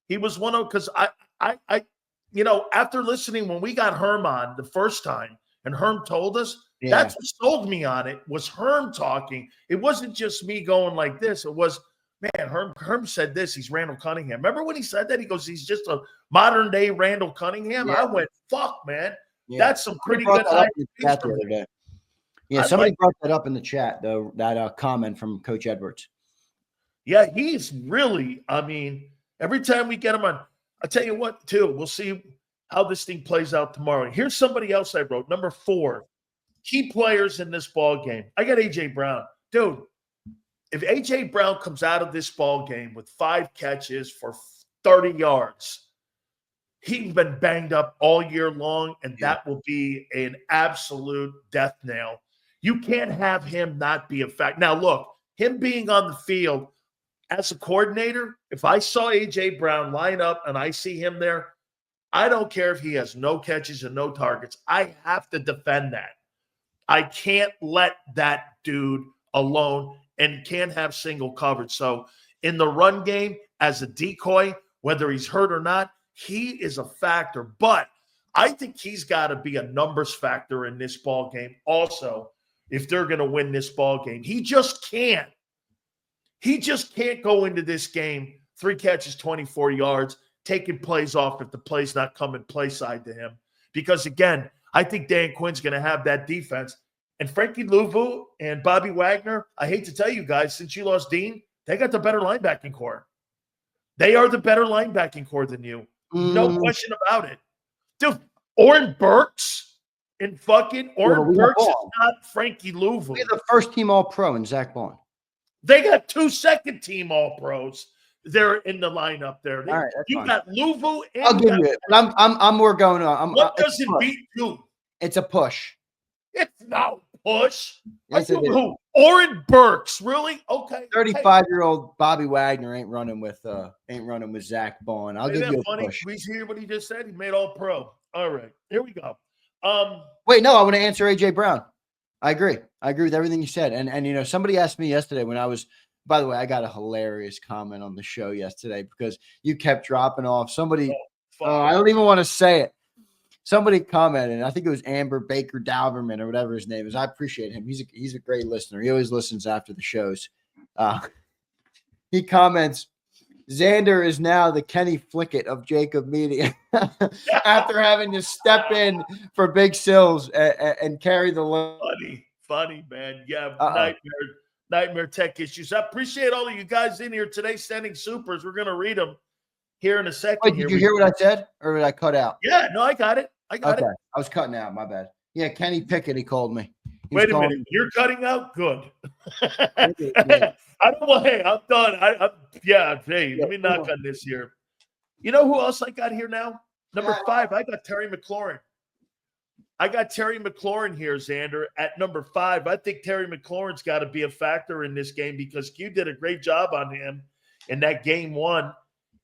He was one of because I after listening when we got Herm on the first time, and Herm told us. Yeah. That's what sold me on it was Herm talking. It wasn't just me going like this. It was, man, Herm said this. He's Randall Cunningham. Remember when he said that? He goes, he's just a modern day Randall Cunningham. Yeah. I went, fuck, man. Yeah. That's some pretty good idea. Yeah, somebody brought that up in the chat, though, that comment from Coach Edwards. Yeah, he's really, every time we get him on, I'll tell you what, too, we'll see how this thing plays out tomorrow. Here's somebody else I wrote, number 4. Key players in this ball game. I got A.J. Brown. Dude, if A.J. Brown comes out of this ball game with 5 catches for 30 yards, he's been banged up all year long, and that will be an absolute death nail. You can't have him not be a fact. Now, look, him being on the field as a coordinator, if I saw A.J. Brown line up and I see him there, I don't care if he has no catches and no targets. I have to defend that. I can't let that dude alone and can't have single coverage. So in the run game, as a decoy, whether he's hurt or not, he is a factor. But I think he's got to be a numbers factor in this ball game also if they're going to win this ball game. He just can't. He just can't go into this game 3 catches, 24 yards, taking plays off if the play's not coming play side to him. Because, again, I think Dan Quinn's going to have that defense. And Frankie Louvu and Bobby Wagner, I hate to tell you guys, since you lost Dean, they got the better linebacking core. They are the better linebacking core than you. No question about it. Dude, Oren Burks and Oren Burks is not Frankie Louvu. We're the first team All-Pro in Zach Bond. They got 2 second-team All-Pros. They're in the lineup there. You got Louvu and I'll give you it. But I'm more going on. What doesn't beat you? It's a push. It's not a push. Yes, it is. Oren Burks, really? Okay. 35-year-old Bobby Wagner ain't running with Zach Bond. I'll give you a funny? push. We hear what he just said. He made all pro. All right, here we go. Wait, no, I want to answer AJ Brown. I agree with everything you said. And somebody asked me yesterday when I was. By the way, I got a hilarious comment on the show yesterday because you kept dropping off. Somebody, I don't even want to say it. Somebody commented, I think it was Amber Baker Dalverman or whatever his name is. I appreciate him. He's a great listener. He always listens after the shows. He comments, Zander is now the Kenny Flickett of Jacob Media after having to step in for Big Sills and carry the load. Funny, man. Yeah, nightmare tech issues. I appreciate all of you guys in here today sending supers. We're going to read them here in a second. Wait, did you hear what I said, or did I cut out? Yeah, no, I got it. Okay. I was cutting out. My bad. Yeah, Kenny Pickett, he called me. Wait a minute. You're cutting out? Good. I don't want, hey, I'm done. Hey, let me knock on this here. You know who else I got here now? Number 5, I got Terry McLaurin. I got Terry McLaurin here, Zander, at number 5. I think Terry McLaurin's got to be a factor in this game because Q did a great job on him in that game 1.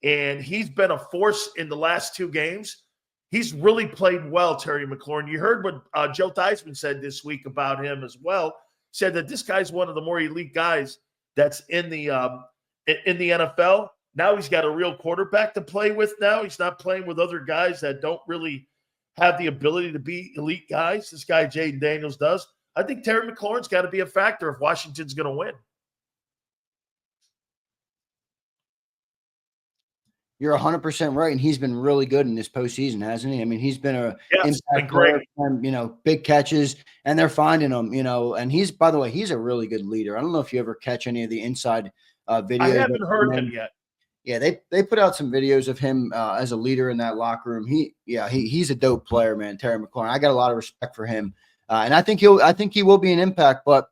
And he's been a force in the last 2 games. He's really played well, Terry McLaurin. You heard what Joe Theismann said this week about him as well. Said that this guy's one of the more elite guys that's in the NFL. Now he's got a real quarterback to play with now. He's not playing with other guys that don't really have the ability to be elite guys. This guy, Jaden Daniels, does. I think Terry McLaurin's got to be a factor if Washington's going to win. You're 100% right, and he's been really good in this postseason, hasn't he? I mean, he's been impact player, big catches, and they're finding him, and he's, by the way, he's a really good leader. I don't know if you ever catch any of the inside videos. I haven't heard him yet. Yeah, they put out some videos of him as a leader in that locker room. He's a dope player, man. Terry McLaurin. I got a lot of respect for him, and I think he will be an impact, but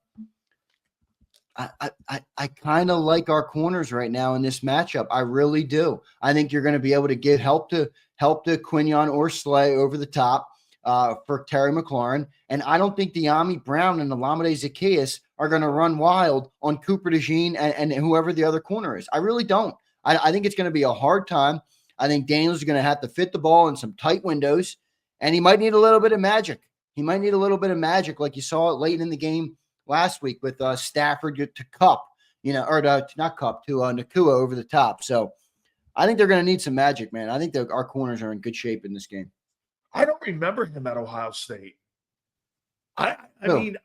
I kind of like our corners right now in this matchup. I really do. I think you're going to be able to give help to Quinion or Slay over the top for Terry McLaurin. And I don't think De'Ami Brown and Olamide Zaccheaus are going to run wild on Cooper DeJean and whoever the other corner is. I really don't. I think it's going to be a hard time. I think Daniels is going to have to fit the ball in some tight windows, and he might need a little bit of magic. He might need a little bit of magic like you saw it late in the game last week with Stafford to Cup, or not Cup, to Nakua over the top. So I think they're going to need some magic, man. I think our corners are in good shape in this game. I don't remember him at Ohio State. I mean,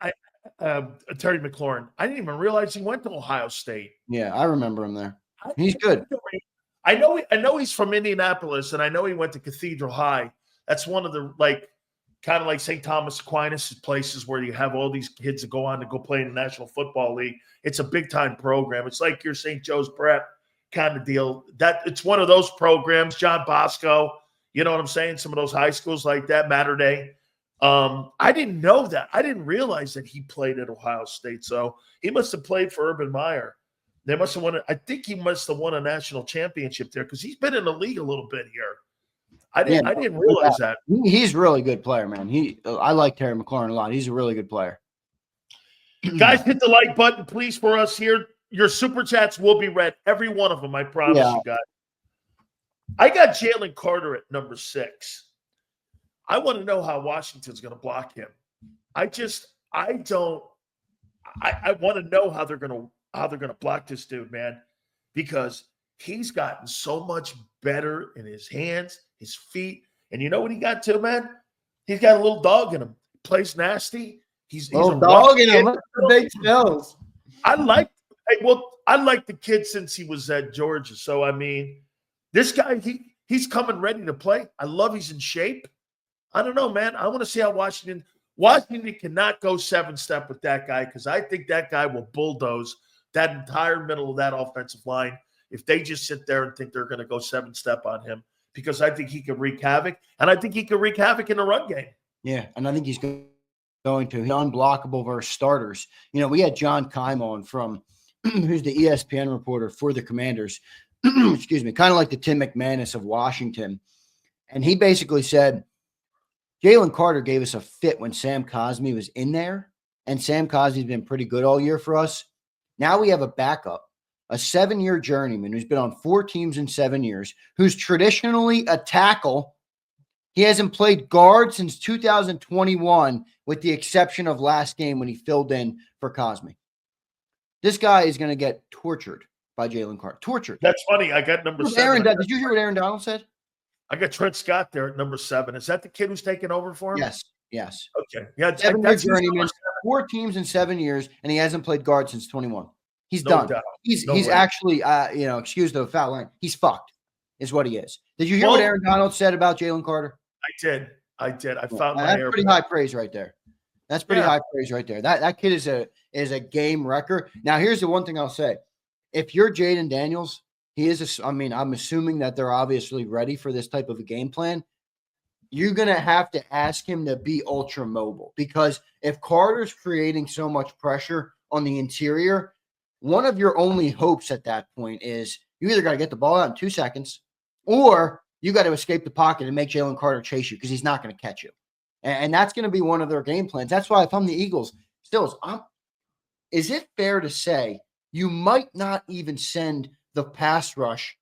Terry McLaurin, I didn't even realize he went to Ohio State. Yeah, I remember him there. He's good. I know he's from Indianapolis, and I know he went to Cathedral High. That's one of the, kind of like St. Thomas Aquinas places where you have all these kids that go on to go play in the National Football League. It's a big-time program. It's like your St. Joe's Prep kind of deal. It's one of those programs, John Bosco, you know what I'm saying? Some of those high schools like that, Mater Dei. I didn't know that. I didn't realize that he played at Ohio State. So he must have played for Urban Meyer. They must have won it. I think he must have won a national championship there because he's been in the league a little bit here. I didn't realize that. He's a really good player, man. I like Terry McLaurin a lot. He's a really good player. Guys, hit the like button, please, for us here. Your super chats will be read. Every one of them, I promise you guys. I got Jalen Carter at number 6. I want to know how Washington's going to block him. I want to know how they're going to block this dude, man, because he's gotten so much better in his hands, his feet. And you know what he got too, man? He's got a little dog in him. Plays nasty. He's a dog in him. Look at the big skills. I like the kid since he was at Georgia. So, I mean, this guy, he's coming ready to play. I love he's in shape. I don't know, man. I want to see how Washington cannot go 7-step with that guy because I think that guy will bulldoze that entire middle of that offensive line if they just sit there and think they're going to go 7-step on him, because I think he can wreak havoc, and I think he can wreak havoc in the run game. Yeah, and I think he's going to. He's unblockable versus starters. We had John Keim on from who's the ESPN reporter for the Commanders, excuse me, kind of like the Tim McManus of Washington, and he basically said Jalen Carter gave us a fit when Sam Cosmi was in there, and Sam Cosmi's been pretty good all year for us. Now we have a backup, a 7-year journeyman who's been on 4 teams in 7 years, who's traditionally a tackle. He hasn't played guard since 2021, with the exception of last game when he filled in for Cosmi. This guy is going to get tortured by Jalen Carter. Tortured. That's funny. I got number 7. Did you hear what Aaron Donald said? I got Trent Scott there at number 7. Is that the kid who's taking over for him? Yes. Okay. Yeah, 7-year journeyman, 4 teams in 7 years, and he hasn't played guard since 21. He's done. Doubt. He's actually, excuse the foul line. He's fucked, is what he is. Did you hear what Aaron Donald said about Jalen Carter? I did. I found my That's pretty high praise right there. That's pretty high praise right there. That kid is a game wrecker. Now, here's the one thing I'll say. If you're Jaden Daniels, I'm assuming that they're obviously ready for this type of a game plan. You're going to have to ask him to be ultra mobile, because if Carter's creating so much pressure on the interior, one of your only hopes at that point is you either got to get the ball out in 2 seconds, or you got to escape the pocket and make Jalen Carter chase you, because he's not going to catch you. And that's going to be one of their game plans. That's why if I'm the Eagles, is it fair to say you might not even send the pass rush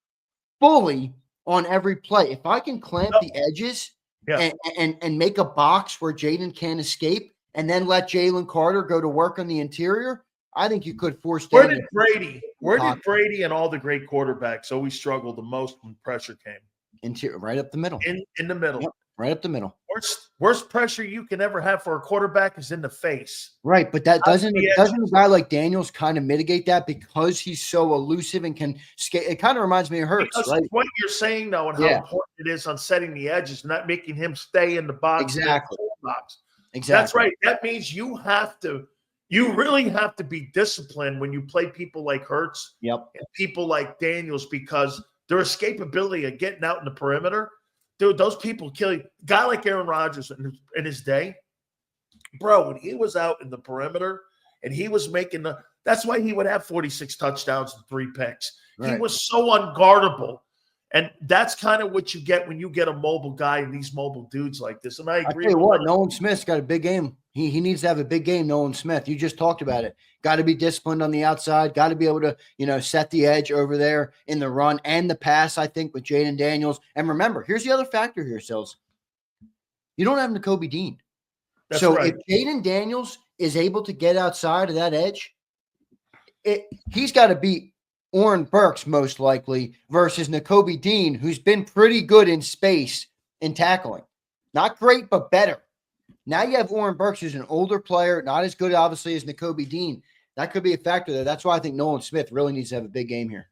fully on every play? If I can clamp the edges and make a box where Jaden can't escape, and then let Jalen Carter go to work on the interior, I think you could force. Where did Brady and all the great quarterbacks always struggle the most when pressure came? Right up the middle. In the middle. Yep, right up the middle. Worst pressure you can ever have for a quarterback is in the face. Right, but that doesn't a guy like Daniels kind of mitigate that, because he's so elusive and can skate? It kind of reminds me of Hurts, right? What you're saying, though, and how important it is on setting the edges, not making him stay in the box. Exactly. That's right. That means you really have to be disciplined when you play people like Hurts and people like Daniels, because their escapability of getting out in the perimeter, dude, those people kill you. A guy like Aaron Rodgers in his day, bro, when he was out in the perimeter and he was making that's why he would have 46 touchdowns and 3 picks. Right. He was so unguardable. And that's kind of what you get when you get a mobile guy and these mobile dudes like this. And I agree. I tell you what, Nolan Smith's got a big game. He needs to have a big game, Nolan Smith. You just talked about it. Got to be disciplined on the outside. Got to be able to, set the edge over there in the run and the pass, I think, with Jaden Daniels. And remember, here's the other factor here, Sills. You don't have Nakobe Dean. That's right. If Jaden Daniels is able to get outside of that edge, he's got to beat Oren Burks most likely versus Nakobe Dean, who's been pretty good in space in tackling. Not great, but better. Now you have Oren Burks, who's an older player, not as good, obviously, as Nakobe Dean. That could be a factor there. That's why I think Nolan Smith really needs to have a big game here.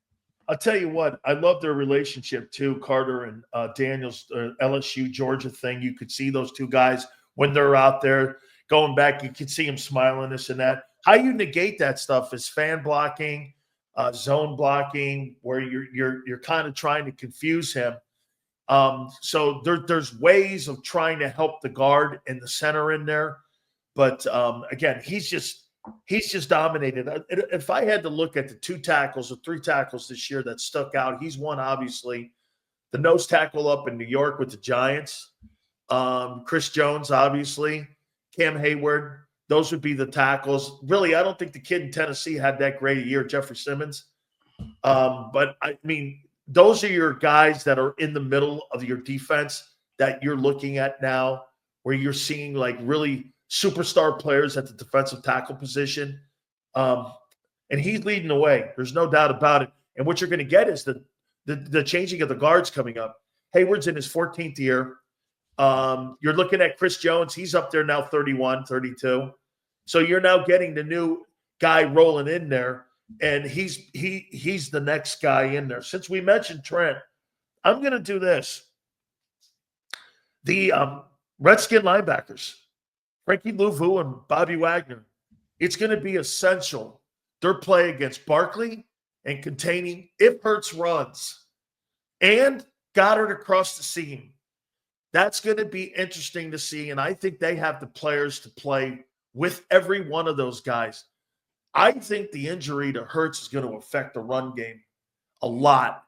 I'll tell you what, I love their relationship too, Carter and Daniels, LSU, Georgia thing. You could see those two guys when they're out there going back. You could see them smiling, this and that. How you negate that stuff is fan blocking, zone blocking, where you're kind of trying to confuse him. So there's ways of trying to help the guard and the center in there. But again, he's just dominated. If I had to look at the 2 tackles or 3 tackles this year that stuck out, he's one, obviously. The nose tackle up in New York with the Giants. Chris Jones, obviously. Cam Hayward. Those would be the tackles. Really, I don't think the kid in Tennessee had that great a year, Jeffrey Simmons. But, I mean, those are your guys that are in the middle of your defense that you're looking at now, where you're seeing, like, really superstar players at the defensive tackle position. And he's leading the way. There's no doubt about it. And what you're going to get is the changing of the guards coming up. Hayward's in his 14th year. You're looking at Chris Jones. He's up there now, 31, 32. So you're now getting the new guy rolling in there, and he's the next guy in there. Since we mentioned Trent, I'm going to do this. The Redskin linebackers, Frankie Louvu and Bobby Wagner, it's going to be essential their play against Barkley and containing if Hurts runs and Goddard across the seam. That's going to be interesting to see, and I think they have the players to play with every one of those guys. I think the injury to Hurts is going to affect the run game a lot,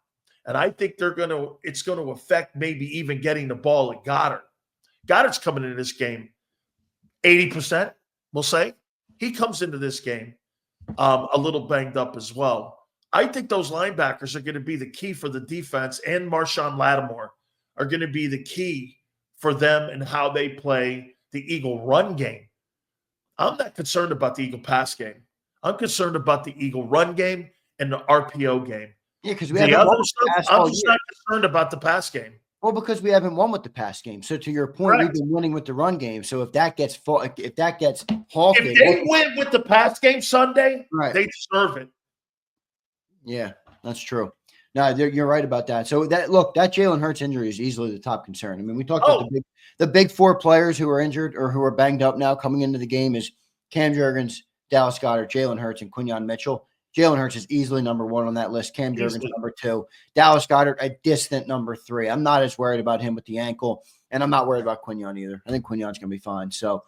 and I think it's going to affect maybe even getting the ball at Goddard. Goddard's coming into this game 80%, we'll say. he comes into this game a little banged up as well. I think those linebackers are going to be the key for the defense, and Marshawn Lattimore are going to be the key for them and how they play the Eagle run game. I'm not concerned about the Eagle pass game. I'm concerned about the Eagle run game and the RPO game. Yeah, because we the haven't other won stuff, I'm just not concerned about the pass game. Well, because we haven't won with the pass game. So to your point, Correct. we've been winning with the run game. So if that gets halted, If they win with the pass game Sunday, they deserve it. Yeah, that's true. No, you're right about that. So that Jalen Hurts injury is easily the top concern. I mean, we talked about the big four players who are injured or who are banged up now coming into the game is Cam Jurgens, Dallas Goedert, Jalen Hurts, and Quinyon Mitchell. Jalen Hurts is easily number one on that list. Cam Jurgens number two. Dallas Goedert a distant number three. I'm not as worried about him with the ankle, and I'm not worried about Quinyon either. I think Quinyon's going to be fine. So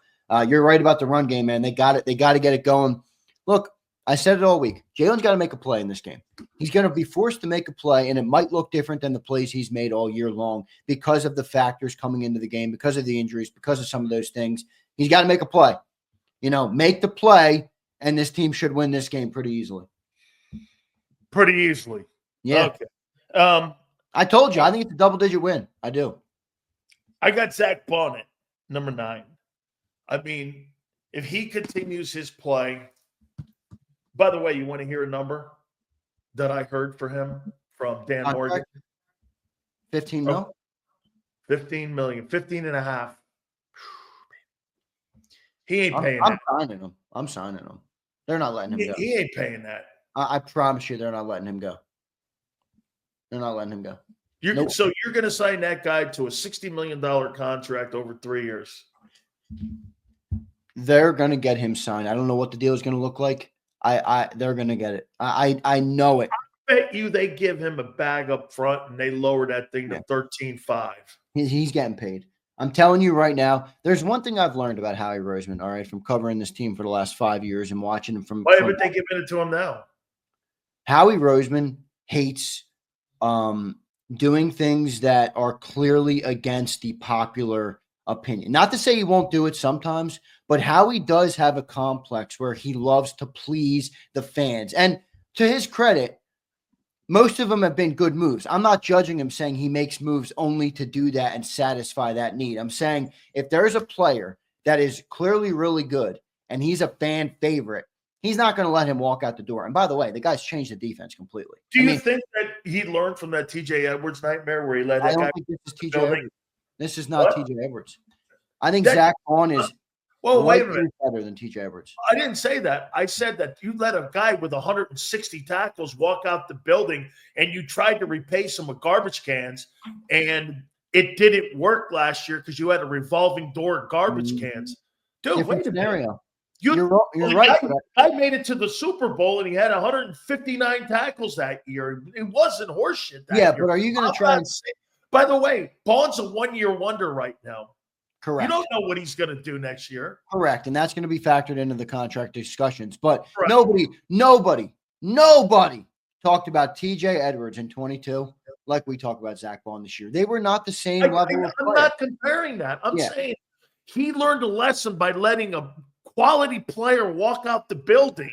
you're right about the run game, man. They got it. They got to get it going. Look, I said it all week. Jalen's got to make a play in this game. He's going to be forced to make a play, and it might look different than the plays he's made all year long because of the factors coming into the game, because of the injuries, because of some of those things. He's got to make a play. Make the play, and this team should win this game pretty easily. Pretty easily. Yeah. Okay. I told you. I think it's a double-digit win. I do. I got Zach Bonnet, number 9. I mean, if he continues his play – by the way, you want to hear a number that I heard for him from Dan Morgan? 15 mil? 15 million, 15 and a half. He ain't paying I'm that. I'm signing him. They're not letting him go. He ain't paying that. I promise you they're not letting him go. They're not letting him go. So you're going to sign that guy to a $60 million contract over 3 years? They're going to get him signed. I don't know what the deal is going to look like. They're going to get it. I know it. I bet you they give him a bag up front and they lower that thing to 13.5. He's getting paid. I'm telling you right now, there's one thing I've learned about Howie Roseman, all right, from covering this team for the last 5 years and watching him from. Why haven't they given it to him now? Howie Roseman hates doing things that are clearly against the popular opinion. Not to say he won't do it sometimes, but Howie does have a complex where he loves to please the fans. And to his credit, most of them have been good moves. I'm not judging him saying he makes moves only to do that and satisfy that need. I'm saying if there's a player that is clearly really good and he's a fan favorite, he's not going to let him walk out the door. And by the way, the guy's changed the defense completely. Do you think that he learned from that TJ Edwards nightmare where he let that guy? I don't think this is TJ Edwards. This is not TJ Edwards. I think Zach Vaughn is wait a minute. better than TJ Edwards. I didn't say that. I said that you let a guy with 160 tackles walk out the building and you tried to replace him with garbage cans, and it didn't work last year because you had a revolving door of garbage cans. Dude, different scenario. You're right. I made it to the Super Bowl and he had 159 tackles that year. It wasn't horseshit that year. But are you going to try and by the way, Bond's a one-year wonder right now. Correct. You don't know what he's going to do next year. Correct. And that's going to be factored into the contract discussions. But Correct. nobody talked about TJ Edwards in 22 like we talk about Zach Vaughn this year. They were not the same level of player. I'm not comparing that. I'm saying he learned a lesson by letting a quality player walk out the building.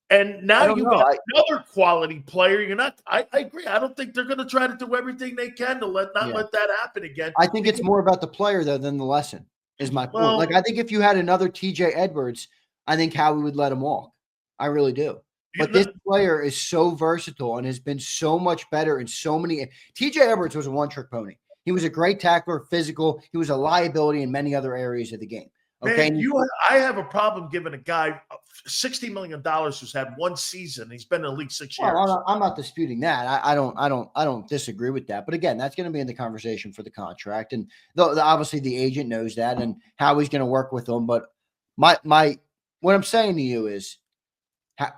And now you got another quality player. You're not. I agree. I don't think they're going to try to do everything they can to let that happen again. I think it's more about the player though than the lesson. Is my point. Well, like I think if you had another TJ Edwards, I think Howie would let him walk. I really do. But this player is so versatile and has been so much better in so many. TJ Edwards was a one-trick pony. He was a great tackler, physical. He was a liability in many other areas of the game. Okay, man, I have a problem giving a guy $60 million who's had one season. He's been in the league 6 years. Well, I'm not disputing that. I don't disagree with that. But again, that's going to be in the conversation for the contract, and obviously the agent knows that and how he's going to work with them. But what I'm saying to you is,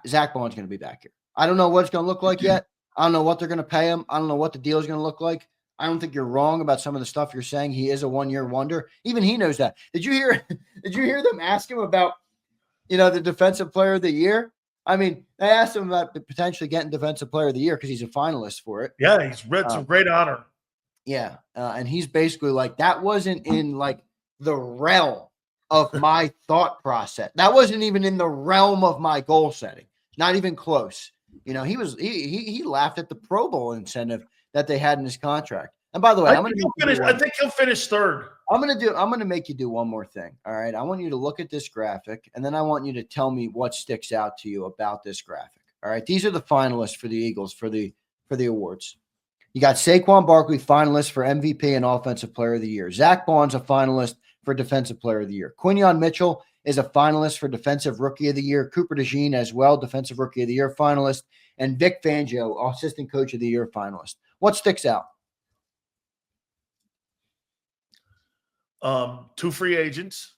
Zach Vaughn's going to be back here. I don't know what it's going to look like yet. I don't know what they're going to pay him. I don't know what the deal is going to look like. I don't think you're wrong about some of the stuff you're saying. He is a one-year wonder. Even he knows that. Did you hear them ask him about, the defensive player of the year? I mean, they asked him about potentially getting defensive player of the year because he's a finalist for it. Yeah, he's read some great honor. Yeah. And he's basically like, that wasn't in like the realm of my thought process. That wasn't even in the realm of my goal setting. Not even close. You know, he laughed at the Pro Bowl incentive that they had in his contract. And by the way, I think he'll finish third. I'm gonna make you do one more thing. All right. I want you to look at this graphic, and then I want you to tell me what sticks out to you about this graphic. All right. These are the finalists for the Eagles for the awards. You got Saquon Barkley, finalist for MVP and Offensive Player of the Year. Zach Bond's a finalist for Defensive Player of the Year. Quinyon Mitchell is a finalist for Defensive Rookie of the Year. Cooper DeJean as well, Defensive Rookie of the Year finalist. And Vic Fangio, Assistant Coach of the Year finalist. What sticks out? 2 free agents,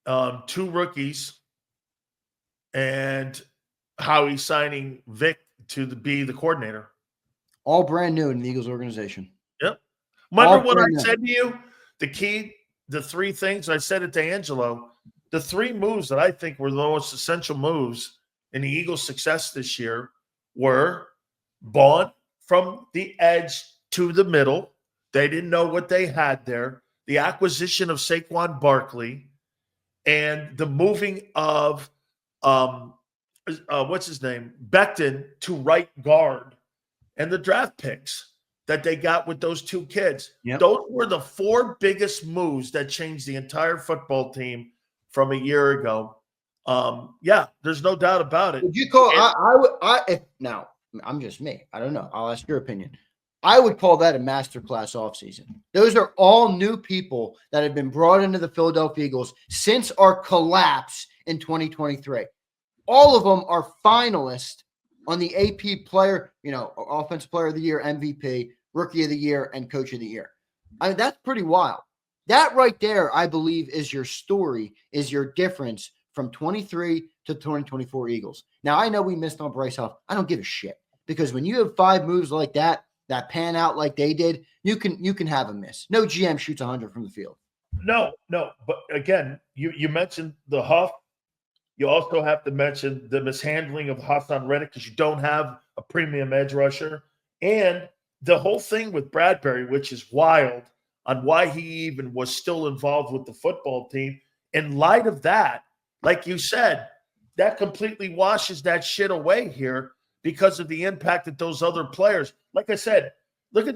2 rookies, and how he's signing Vic to be the coordinator. All brand new in the Eagles organization. Yep. Remember what I said to you? The 3 things I said it to Angelo. The 3 moves that I think were the most essential moves in the Eagles' success this year were Bond from the edge to the middle. They didn't know what they had there. The acquisition of Saquon Barkley and the moving of what's his name? Becton to right guard, and the draft picks that they got with those 2 kids. Yep. Those were the 4 biggest moves that changed the entire football team from a year ago. Yeah, there's no doubt about it. Would you call now, I'm just me. I don't know. I'll ask your opinion. I would call that a masterclass offseason. Those are all new people that have been brought into the Philadelphia Eagles since our collapse in 2023. All of them are finalists on the AP player, Offensive Player of the Year, MVP, Rookie of the Year, and Coach of the Year. I mean, that's pretty wild. That right there, I believe, is your story, is your difference from 23 to 2024 Eagles. Now, I know we missed on Bryce Huff. I don't give a shit, because when you have 5 moves like that pan out like they did, you can have a miss. No GM shoots 100 from the field. No. But again, you mentioned the Huff. You also have to mention the mishandling of Hassan Reddick, because you don't have a premium edge rusher. And the whole thing with Bradbury, which is wild, on why he even was still involved with the football team. In light of that, like you said, that completely washes that shit away here because of the impact that those other players. Like I said,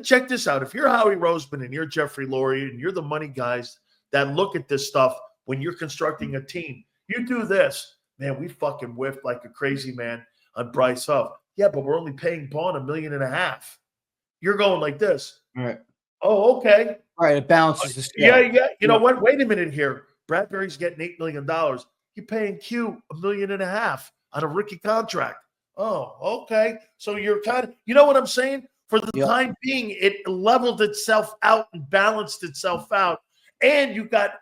check this out. If you're Howie Roseman and you're Jeffrey Lurie and you're the money guys that look at this stuff when you're constructing a team, you do this. Man, we fucking whiffed like a crazy man on Bryce Huff. Yeah, but we're only paying Bond $1.5 million. You're going like this. All right. Oh, okay. All right, it balances the scale. Yeah. You know what? Wait a minute here. Bradbury's getting $8 million. You're paying Q $1.5 million on a rookie contract. Oh, okay. So you're kind of, you know what I'm saying? For the time being, it leveled itself out and balanced itself out. And you got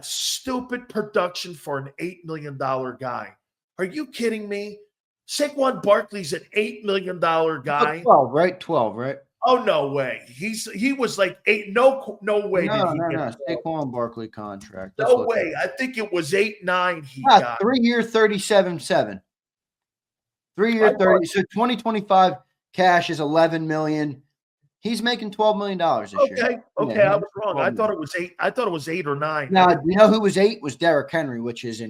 stupid production for an $8 million guy. Are you kidding me? Saquon Barkley's an $8 million guy. 12, right? 12, right? Oh, no way. He was like 8. No way. No. Saquon Barkley contract. No way. I think it was 8-9 he got. 3-year, 37.7. 3-year, 30. So 2025 cash is $11 million. He's making $12 million this year. Okay, yeah, I was wrong. I thought it was 8. I thought it was 8 or 9. Now, you know who was 8? Was Derrick Henry, which is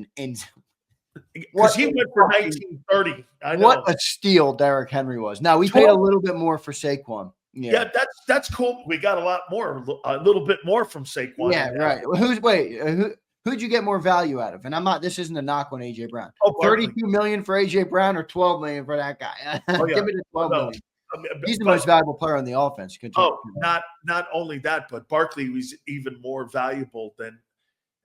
because he went for 1930. I know. What a steal Derrick Henry was. Now we paid a little bit more for Saquon. Yeah, that's cool. We got a little bit more from Saquon. Yeah, right. Who'd you get more value out of? And this isn't a knock on AJ Brown. Oh, $32 million for AJ Brown or $12 million for that guy? Give me the $12 million. He's the most valuable player on the offense. Not only that, but Barkley was even more valuable than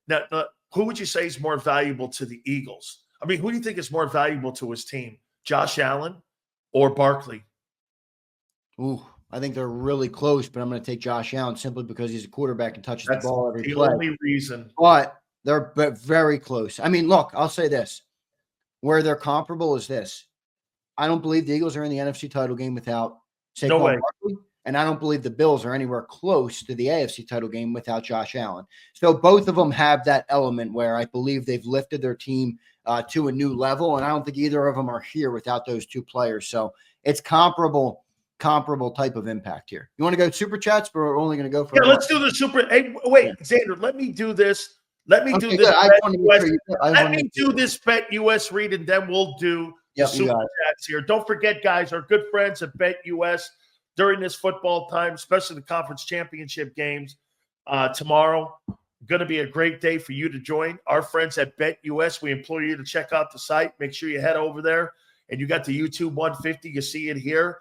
that. Who would you say is more valuable to the Eagles? I mean, who do you think is more valuable to his team, Josh Allen or Barkley? Ooh, I think they're really close, but I'm going to take Josh Allen simply because he's a quarterback and touches the ball every play. That's the only reason. But they're very close. I mean, look, I'll say this. Where they're comparable is this. I don't believe the Eagles are in the NFC title game without Saquon Barkley, and I don't believe the Bills are anywhere close to the AFC title game without Josh Allen. So both of them have that element where I believe they've lifted their team to a new level, and I don't think either of them are here without those 2 players. So it's comparable comparable type of impact here. You want to go super chats, but we're only going to go for let's do the super. Hey, wait, Xander, let me do this. Let me do this. Let me do this Bet US read, and then we'll do the super chats here. Don't forget, guys, our good friends at Bet US during this football time, especially the conference championship games tomorrow. Going to be a great day for you to join our friends at Bet US. We implore you to check out the site. Make sure you head over there, and you got the YouTube 150. You see it here.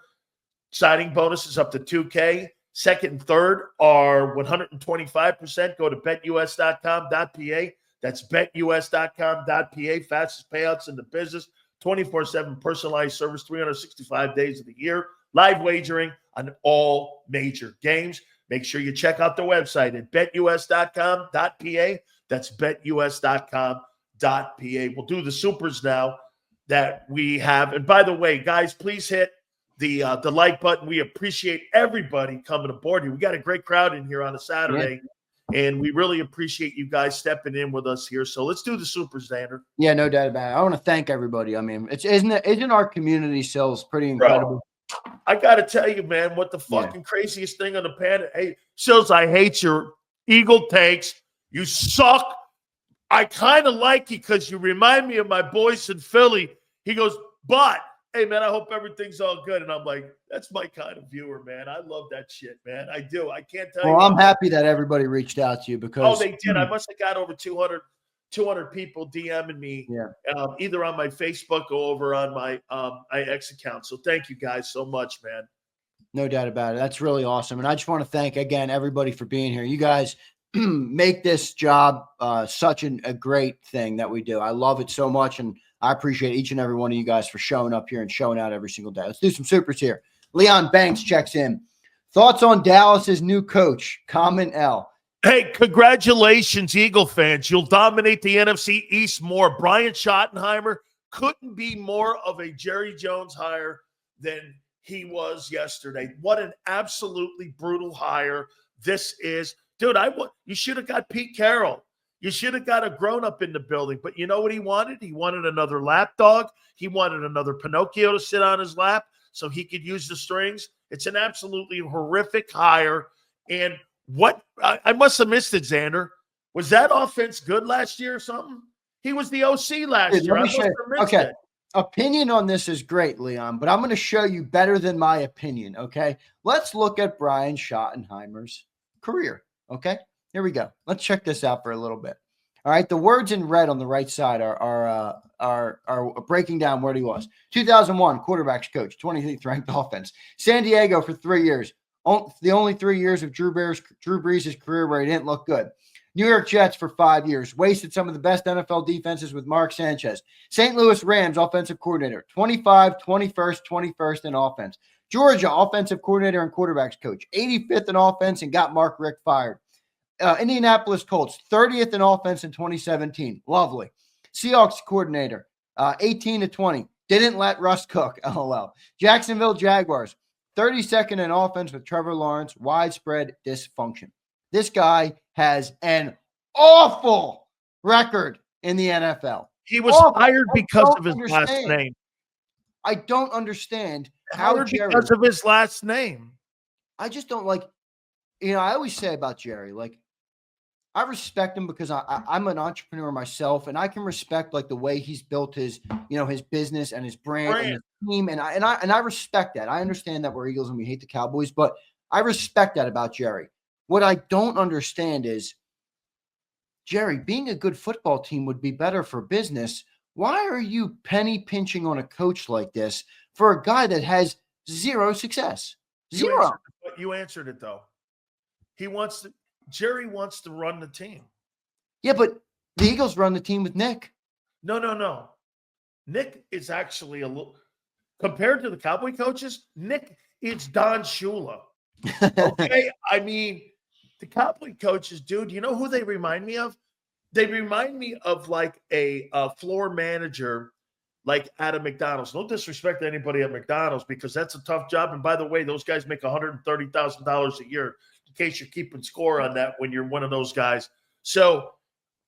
Signing bonuses up to $2K. Second and third are 125%. Go to betus.com.pa. That's betus.com.pa. Fastest payouts in the business. 24/7 personalized service, 365 days of the year. Live wagering on all major games. Make sure you check out the website at betus.com.pa. That's betus.com.pa. We'll do the supers now that we have. And by the way, guys, please hit the like button. We appreciate everybody coming aboard here. We got a great crowd in here on a Saturday, and we really appreciate you guys stepping in with us here. So let's do the super, Zander. Yeah, no doubt about it. I want to thank everybody. I mean, isn't our community sales pretty incredible? Bro, I got to tell you, man, what the fucking craziest thing on the planet. Hey, Sills, I hate your Eagle takes. You suck. I kind of like you because you remind me of my boys in Philly. He goes, but hey, man, I hope everything's all good. And I'm like, that's my kind of viewer, man. I love that shit, man. I do. I can't tell you. Well, I'm happy that everybody reached out to you because. Oh, they did. I must have got over 200 people DMing me, either on my Facebook or over on my IX account. So thank you guys so much, man. No doubt about it. That's really awesome. And I just want to thank, again, everybody for being here. You guys make this job such a great thing that we do. I love it so much. And I appreciate each and every one of you guys for showing up here and showing out every single day. Let's do some supers here. Leon Banks checks in. Thoughts on Dallas's new coach, Common L? Hey, congratulations, Eagle fans. You'll dominate the NFC East more. Brian Schottenheimer couldn't be more of a Jerry Jones hire than he was yesterday. What an absolutely brutal hire this is. Dude, you should have got Pete Carroll. You should have got a grown-up in the building. But you know what he wanted? He wanted another lapdog. He wanted another Pinocchio to sit on his lap so he could use the strings. It's an absolutely horrific hire. And what I must have missed it, Zander. Was that offense good last year or something? He was the OC last year. I must have missed it. Opinion on this is great, Leon, but I'm going to show you better than my opinion, okay? Let's look at Brian Schottenheimer's career, okay? Here we go. Let's check this out for a little bit. All right, the words in red on the right side are breaking down where he was. 2001, quarterbacks coach, 28th ranked offense. San Diego for 3 years. The only 3 years of Drew Brees' career where he didn't look good. New York Jets for 5 years. Wasted some of the best NFL defenses with Mark Sanchez. St. Louis Rams offensive coordinator. 25, 21st, 21st in offense. Georgia offensive coordinator and quarterbacks coach. 85th in offense and got Mark Richt fired. Indianapolis Colts, 30th in offense in 2017. Lovely. Seahawks coordinator, 18 to 20. Didn't let Russ cook. LOL. Jacksonville Jaguars, 32nd in offense with Trevor Lawrence. Widespread dysfunction. This guy has an awful record in the NFL. He was hired because of his last name. I don't understand how Jerry. Because of his last name. I just don't like. I always say about Jerry, like, I respect him because I'm an entrepreneur myself, and I can respect like the way he's built his, his business and his brand and his team, and I respect that. I understand that we're Eagles and we hate the Cowboys, but I respect that about Jerry. What I don't understand is, Jerry, being a good football team would be better for business. Why are you penny pinching on a coach like this for a guy that has zero success? Zero. You answered it though. Jerry wants to run the team. Yeah, but the Eagles run the team with Nick. No. Nick is actually a little, compared to the Cowboy coaches, Nick is Don Shula. Okay? I mean, the Cowboy coaches, dude, you know who they remind me of? They remind me of like a floor manager like at a McDonald's. No disrespect to anybody at McDonald's because that's a tough job. And by the way, those guys make $130,000 a year. In case you're keeping score on that when you're one of those guys. So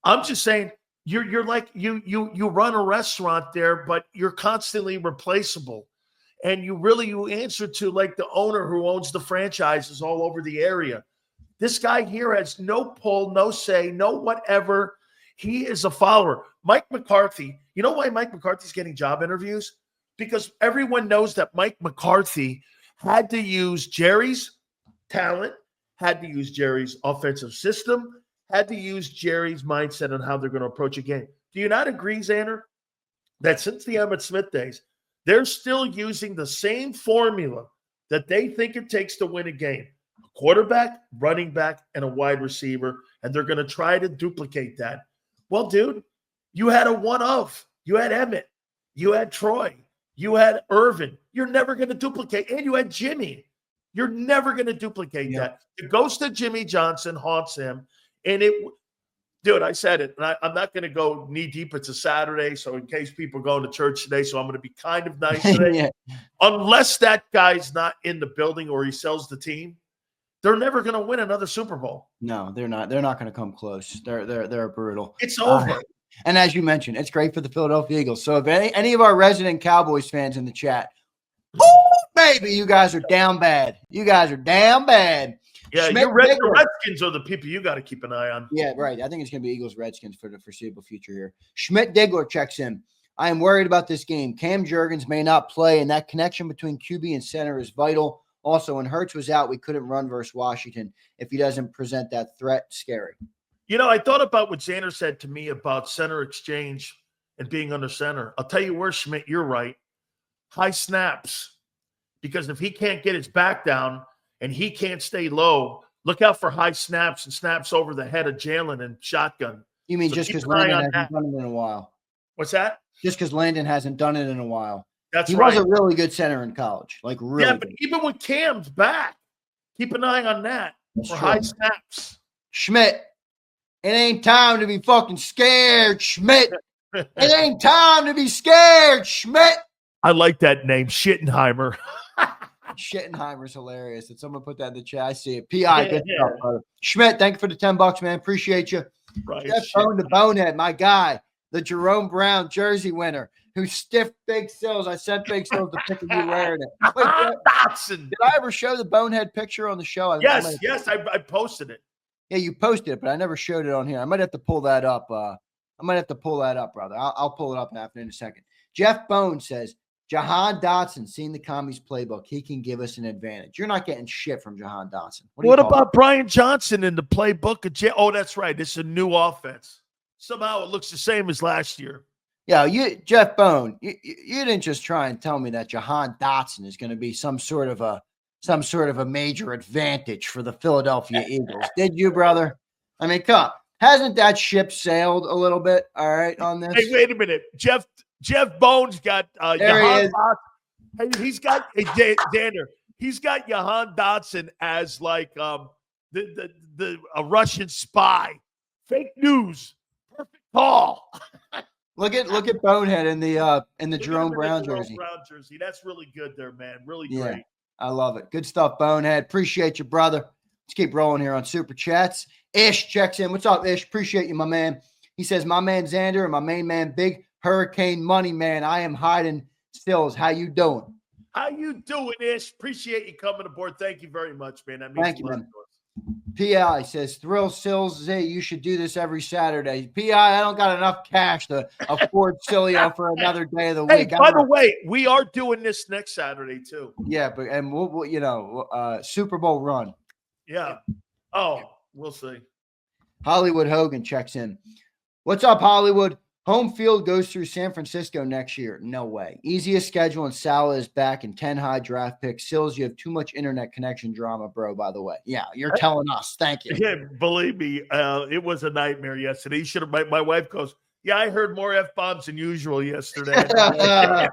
I'm just saying you're like you run a restaurant there, but you're constantly replaceable. and you answer to like the owner who owns the franchises all over the area. This guy here has no pull, no say, no whatever. He is a follower. Mike McCarthy, you know why Mike McCarthy's getting job interviews? Because everyone knows that Mike McCarthy had to use Jerry's talent, had to use Jerry's offensive system, had to use Jerry's mindset on how they're going to approach a game. Do you not agree, Zander, that since the Emmitt Smith days, they're still using the same formula that they think it takes to win a game? A quarterback, running back, and a wide receiver, and they're going to try to duplicate that. Well, dude, you had a one of. You had Emmitt. You had Troy. You had Irvin. You're never going to duplicate. And you had Jimmy. You're never going to duplicate that. The ghost of Jimmy Johnson haunts him. And dude, I said it. And I'm not going to go knee deep. It's a Saturday. So in case people are going to church today, so I'm going to be kind of nice today. Unless that guy's not in the building or he sells the team, they're never going to win another Super Bowl. No, they're not. They're not going to come close. They're brutal. It's over. And as you mentioned, it's great for the Philadelphia Eagles. So if any of our resident Cowboys fans in the chat, baby, you guys are down bad. You guys are down bad. Yeah, the Redskins are the people you got to keep an eye on. Yeah, right. I think it's going to be Eagles-Redskins for the foreseeable future here. Schmidt-Diggler checks in. I am worried about this game. Cam Jurgens may not play, and that connection between QB and center is vital. Also, when Hurts was out, we couldn't run versus Washington. If he doesn't present that threat, scary. You know, I thought about what Zander said to me about center exchange and being under center. I'll tell you where, Schmidt, you're right. High snaps. Because if he can't get his back down and he can't stay low, look out for high snaps and snaps over the head of Jalen and shotgun. You mean just because Landon hasn't done it in a while? What's that? Just because Landon hasn't done it in a while. That's right. He was a really good center in college. Like really but good. Even with Cam's back, keep an eye on that. That's for true. High snaps. Schmidt. It ain't time to be fucking scared, Schmidt. It ain't time to be scared, Schmidt. I like that name, Schittenheimer. Schittenheimer's hilarious. Did someone put that in the chat? I see it. PI, good stuff, brother. Schmidt, thank you for the $10, man. Appreciate you. Right. Jeff Bone, the Bonehead, my guy, the Jerome Brown jersey winner who stiffed Big Sills. I sent Big Sills the pic of you wearing it. Wait, Dotson. Did I ever show the Bonehead picture on the show? I posted it. Yeah, you posted it, but I never showed it on here. I might have to pull that up. Brother. I'll pull it up in a second. Jeff Bone says, Jahan Dotson, seen the Commies playbook. He can give us an advantage. You're not getting shit from Jahan Dotson. What about Brian Johnson in the playbook? Oh, that's right. It's a new offense. Somehow it looks the same as last year. Yeah, Jeff Bone, you didn't just try and tell me that Jahan Dotson is going to be some sort of a major advantage for the Philadelphia Eagles. Did you, brother? I mean, come on. Hasn't that ship sailed a little bit, all right, on this? Hey, wait a minute. Jeff Bone's got Jahan Dotson. He's got Zander. He's got Jahan Dotson as like a Russian spy. Fake news. Perfect call. Look at Bonehead in the Jerome Brown jersey. That's really good there, man. Really great. I love it. Good stuff, Bonehead. Appreciate you, brother. Let's keep rolling here on Super Chats. Ish checks in. What's up, Ish? Appreciate you, my man. He says, my man Zander and my main man, Big Hurricane Money Man. I am hiding stills. How you doing? How you doing, Ish? Appreciate you coming aboard. Thank you very much, man. That means Thank you, man. PI says, Thrill Sills, Zay, you should do this every Saturday. PI, I don't got enough cash to afford Sileo for another day of the week. By the way, we are doing this next Saturday too. Yeah, but we'll Super Bowl run. Yeah. Oh, we'll see. Hollywood Hogan checks in. What's up, Hollywood? Home field goes through San Francisco next year. No way. Easiest schedule, and Salah is back in 10 high draft picks. Sills, you have too much internet connection drama, bro, by the way. Yeah, you're telling us. Thank you. Yeah, believe me, it was a nightmare yesterday. My wife goes, yeah, I heard more F-bombs than usual yesterday. I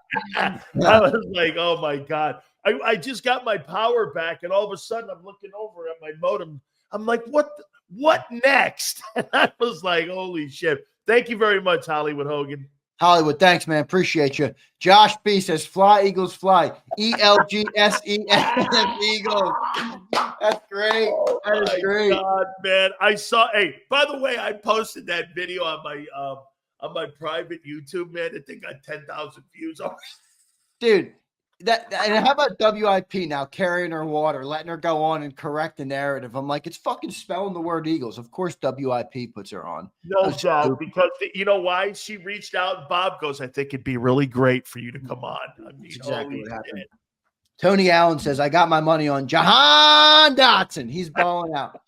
was like, oh, my God. I just got my power back, and all of a sudden I'm looking over at my modem. I'm like, what next? And I was like, holy shit. Thank you very much, Hollywood Hogan. Hollywood, thanks, man. Appreciate you. Josh B says, fly, Eagles, fly. ELGSES, Eagles. That's great. That is great. God, man. By the way, I posted that video on my private YouTube, man. I think got 10,000 views. Dude, And how about WIP now carrying her water, letting her go on and correct the narrative? I'm like, it's fucking spelling the word Eagles. Of course, WIP puts her on. No doubt, because you know why? She reached out and Bob goes, I think it'd be really great for you to come on. I mean, That's exactly what happened. Shit. Tony Allen says, I got my money on Jahan Dotson. He's balling out.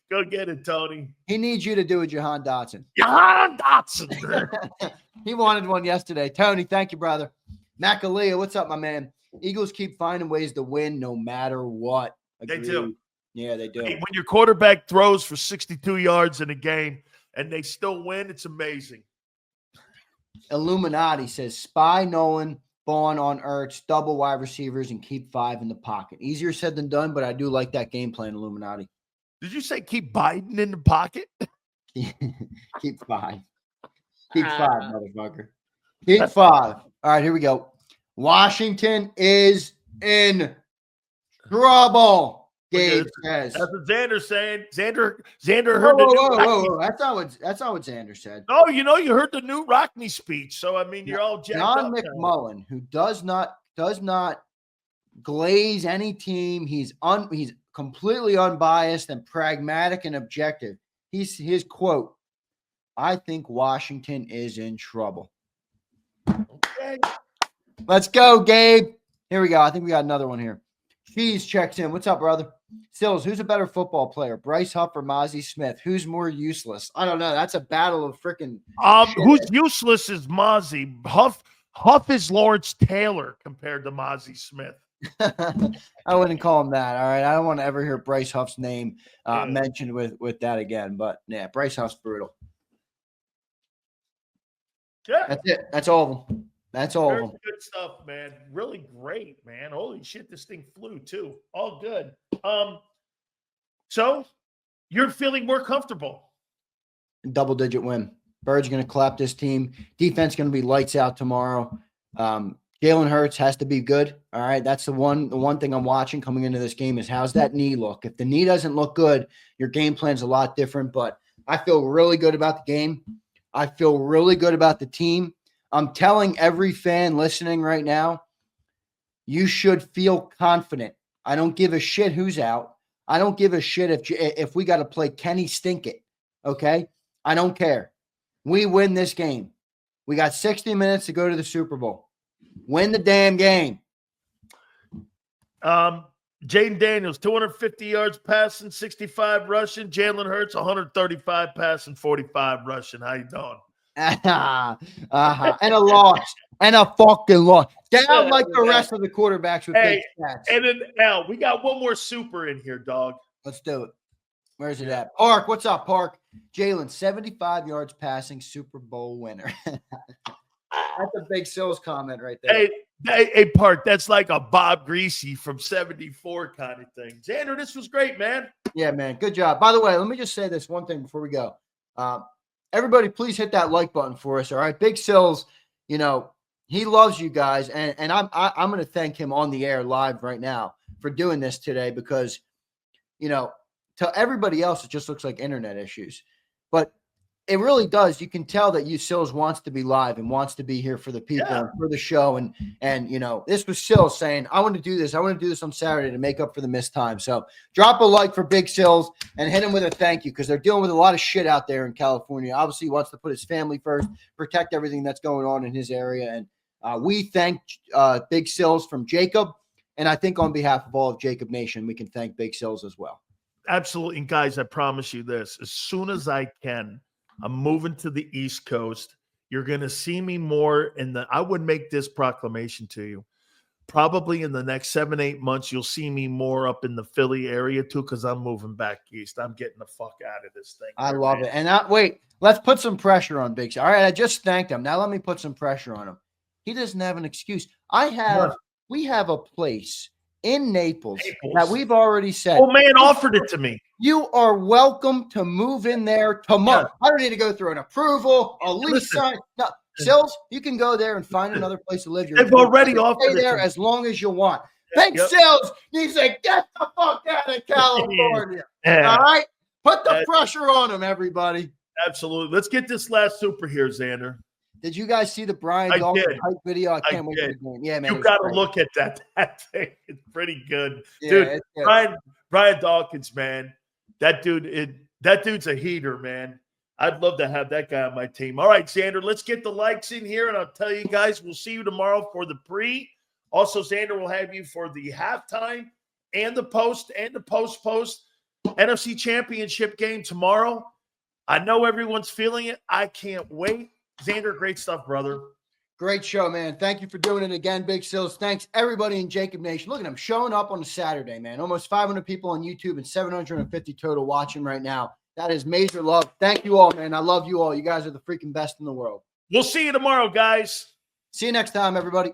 Go get it, Tony. He needs you to do a Jahan Dotson. Jahan Dotson. He wanted one yesterday. Tony, thank you, brother. Macalia, what's up, my man? Eagles keep finding ways to win no matter what. Agreed. They do. Yeah, they do. Hey, when your quarterback throws for 62 yards in a game and they still win, it's amazing. Illuminati says, spy Nolan, Vaughn on Ertz, double wide receivers, and keep 5 in the pocket. Easier said than done, but I do like that game plan, Illuminati. Did you say keep Biden in the pocket? Keep 5. Keep 5, motherfucker. Keep 5. All right, here we go. Washington is in trouble. Gabe says. That's what Zander's saying. Zander heard whoa. That's not what Zander said. Oh, you heard the new Rockney speech. So I mean, you're all jacked John up McMullen, now. who does not glaze any team. He's completely unbiased and pragmatic and objective. His quote, I think Washington is in trouble. Okay. Let's go, Gabe. Here we go. I think we got another one here. Cheese checks in. What's up, brother? Sills, who's a better football player, Bryce Huff or Mozzie Smith? Who's more useless? I don't know. That's a battle of freaking. Who's useless is Mozzie. Huff is Lawrence Taylor compared to Mozzie Smith. I wouldn't call him that. All right. I don't want to ever hear Bryce Huff's name mentioned with that again. But yeah, Bryce Huff's brutal. Yeah. That's it. That's all of them. That's all of them. Good stuff, man. Really great, man. Holy shit, this thing flew too. All good. So you're feeling more comfortable. Double-digit win. Bird's going to clap this team. Defense going to be lights out tomorrow. Jalen Hurts has to be good. All right. That's the one thing I'm watching coming into this game is how's that knee look? If the knee doesn't look good, your game plan's a lot different. But I feel really good about the game. I feel really good about the team. I'm telling every fan listening right now, you should feel confident. I don't give a shit who's out. I don't give a shit if we got to play Kenny Stinkit. Okay? I don't care. We win this game. We got 60 minutes to go to the Super Bowl. Win the damn game. Jaden Daniels, 250 yards passing, 65 rushing. Jalen Hurts, 135 passing, 45 rushing. How you doing? And a loss. And a fucking loss. Down like the rest of the quarterbacks with big stats. And then, Al, we got one more super in here, dog. Let's do it. Where's it at? Park, what's up, Park? Jalen, 75 yards passing, Super Bowl winner. That's a big Sills comment right there. Hey, Park, that's like a Bob Greasy from 74 kind of thing. Zander, this was great, man. Yeah, man. Good job. By the way, let me just say this one thing before we go. Everybody, please hit that like button for us, all right? Big Sills, he loves you guys, and I'm going to thank him on the air live right now for doing this today because, to everybody else, it just looks like internet issues. But it really does. You can tell that Sills wants to be live and wants to be here for the people and for the show. And this was Sills saying, I want to do this. I want to do this on Saturday to make up for the missed time. So drop a like for Big Sills and hit him with a thank you because they're dealing with a lot of shit out there in California. Obviously, he wants to put his family first, protect everything that's going on in his area. And we thank Big Sills from Jacob. And I think on behalf of all of Jacob Nation, we can thank Big Sills as well. Absolutely. And guys, I promise you this, as soon as I can, I'm moving to the East Coast. You're going to see me more I would make this proclamation to you. Probably in the next 7-8 months, you'll see me more up in the Philly area too, because I'm moving back east. I'm getting the fuck out of this thing. I love it. And wait, let's put some pressure on Big Sills. All right, I just thanked him. Now let me put some pressure on him. He doesn't have an excuse. We have a place in Naples that we've already said. Oh, man offered it to me. You are welcome to move in there tomorrow. I don't need to go through an approval, a lease sign. No, Sills, you can go there and find another place to live. They've already offered stay there as long as you want. Big Sills needs to get the fuck out of California. All right? Put the pressure on him, everybody. Absolutely. Let's get this last super here, Zander. Did you guys see the Brian I Dawkins did. hype video? I can't wait did. for the game. Yeah, man. You got to look at that thing. It's pretty good. Yeah, Dude, Brian Dawkins, man. That dude's a heater, man. I'd love to have that guy on my team. All right, Zander, let's get the likes in here, and I'll tell you guys, we'll see you tomorrow for the pre. Also, Zander will have you for the halftime and the post NFC Championship game tomorrow. I know everyone's feeling it. I can't wait. Zander, great stuff, brother. Great show, man. Thank you for doing it again, Big Sills. Thanks, everybody in Jacob Nation. Look at them showing up on a Saturday, man. Almost 500 people on YouTube and 750 total watching right now. That is major love. Thank you all, man. I love you all. You guys are the freaking best in the world. We'll see you tomorrow, guys. See you next time, everybody.